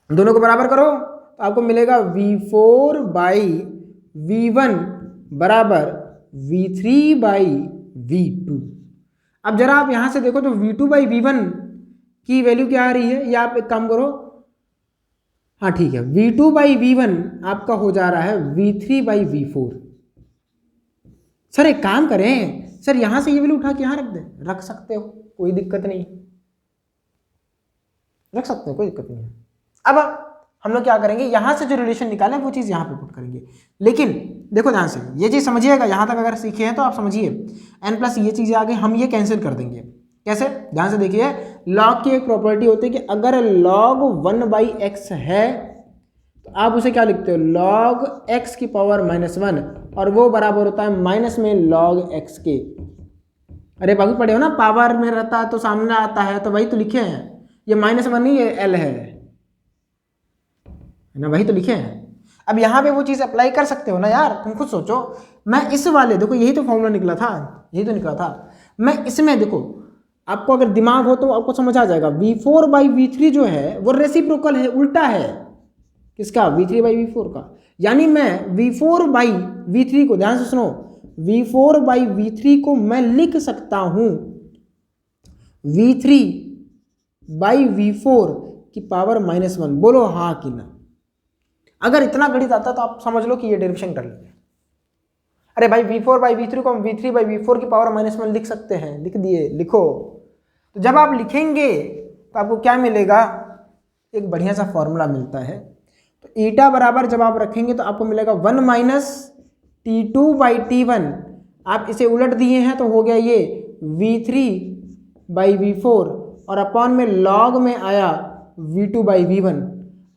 दोनों को बराबर करो तो आपको मिलेगा V4/V1 बराबर V3/V2। अब जरा आप यहां से देखो तो V2/V1 की वैल्यू क्या आ रही है, या आप एक काम करो, हाँ ठीक है, V2/V1 आपका हो जा रहा है V3/V4। सर एक काम करें, सर यहां से ये वैल्यू उठा के यहां रख दे, रख सकते हो, कोई दिक्कत नहीं, रख सकते हो, कोई दिक्कत नहीं है। अब हम लोग क्या करेंगे, यहां से जो रिलेशन निकाले वो चीज यहां पे पुट करेंगे। लेकिन देखो ध्यान से ये चीज समझिएगा, यहां तक अगर सीखे हैं तो आप समझिए, n+ ये चीजें आगे हम ये कैंसिल कर देंगे। कैसे, ध्यान से देखिए, लॉग की एक प्रॉपर्टी होती है कि अगर log 1/x है तो आप उसे क्या लिखते हो, log x की पावर -1, और वो बराबर होता है माइनस में log x के। अरे बाबू पढ़े हो ना, पावर में रहता है तो सामने आता है, तो वही तो लिखे हैं, ये -1 नहीं, ये l है ना, वही तो लिखे हैं। अब यहाँ पे वो चीज़ अप्लाई कर सकते हो ना यार, तुम खुद सोचो। मैं इस वाले, देखो यही तो फॉर्मूला निकला था, यही तो निकला था। मैं इसमें देखो, आपको अगर दिमाग हो तो आपको समझ आ जाएगा, V4/V3 जो है वो रेसिप्रोकल है, उल्टा है किसका, V3/V4 का। यानी मैं V4/V3 को, ध्यान से सुनो, V4/V3 को मैं लिख सकता हूं V3/V4 की पावर -1। बोलो हाँ कि ना। अगर इतना गणित आता तो आप समझ लो कि ये डेरिवेशन कर लेंगे। अरे भाई V4/V3 को हम V3/V4 की पावर -1 लिख सकते हैं, लिख दिए, लिखो। तो जब आप लिखेंगे तो आपको क्या मिलेगा, एक बढ़िया सा फॉर्मूला मिलता है। तो ईटा बराबर जब आप रखेंगे तो आपको मिलेगा 1 - T2/T1। आप इसे उलट दिए हैं तो हो गया ये V3/V4, और अपॉन में लॉग में आया V2/V1।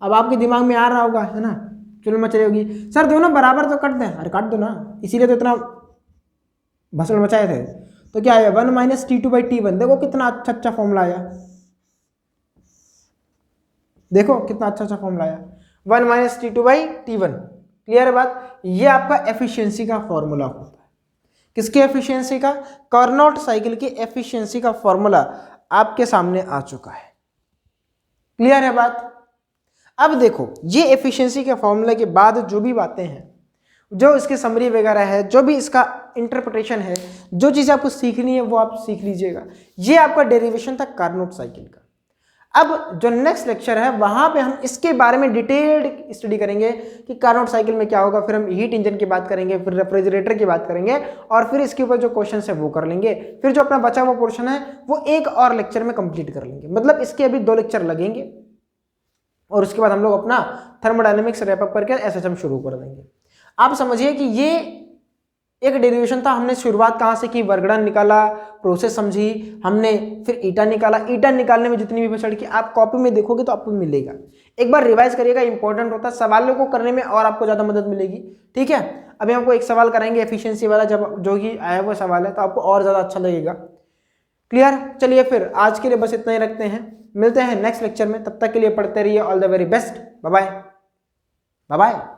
अब आपके दिमाग में आ रहा होगा, है ना, चलो मच रही होगी, सर दोनों बराबर तो कट दें। अरे काट दो ना, इसीलिए तो इतना भसड़ मचाए थे। तो क्या आया, 1 - T2/T1। देखो कितना अच्छा फॉर्मूला आया, देखो कितना अच्छा फॉर्मूला आया, 1 - T2/T1। क्लियर है बात। ये आपका एफिशिएंसी का फॉर्मूला होता है। किसकी एफिशिएंसी का, कार्नोट साइकिल की एफिशिएंसी का फॉर्मूला आपके सामने आ चुका है। क्लियर है बात। अब देखो, ये एफिशिएंसी के फॉर्मूले के बाद जो भी बातें हैं, जो इसकी समरी वगैरह है, जो भी इसका इंटरप्रिटेशन है, जो चीज़ आपको सीखनी है वो आप सीख लीजिएगा। ये आपका डेरिवेशन था कार्नोट साइकिल का। अब जो नेक्स्ट लेक्चर है वहां पे हम इसके बारे में डिटेल्ड स्टडी करेंगे कि कार्नोट साइकिल में क्या होगा। फिर हम हीट इंजन की बात करेंगे, फिर रेफ्रिजरेटर की बात करेंगे, और फिर इसके ऊपर जो क्वेश्चन है वो कर लेंगे। फिर जो अपना बचा हुआ पोर्शन है वो एक और लेक्चर में कंप्लीट कर लेंगे। मतलब इसके अभी 2 लेक्चर लगेंगे, और उसके बाद हम लोग अपना थर्मोडायनेमिक्स रैप अप करके एसएचएम शुरू कर देंगे। आप समझिए कि ये एक डेरिवेशन था। हमने शुरुआत कहाँ से की, वर्गड़न निकाला, प्रोसेस समझी हमने, फिर ईटा निकाला। ईटा निकालने में जितनी भी फसड़ की आप कॉपी में देखोगे तो आपको मिलेगा। एक बार रिवाइज करिएगा, इंपॉर्टेंट होता है, सवालों को करने में और आपको ज़्यादा मदद मिलेगी। ठीक है, अभी हमको एक सवाल कराएंगे एफिशिएंसी वाला, जब जो कि आया हुआ सवाल है तो आपको और ज़्यादा अच्छा लगेगा। क्लियर। चलिए फिर आज के लिए बस इतना ही रखते हैं, मिलते हैं नेक्स्ट लेक्चर में। तब तक के लिए पढ़ते रहिए। All the very best, bye bye, bye bye.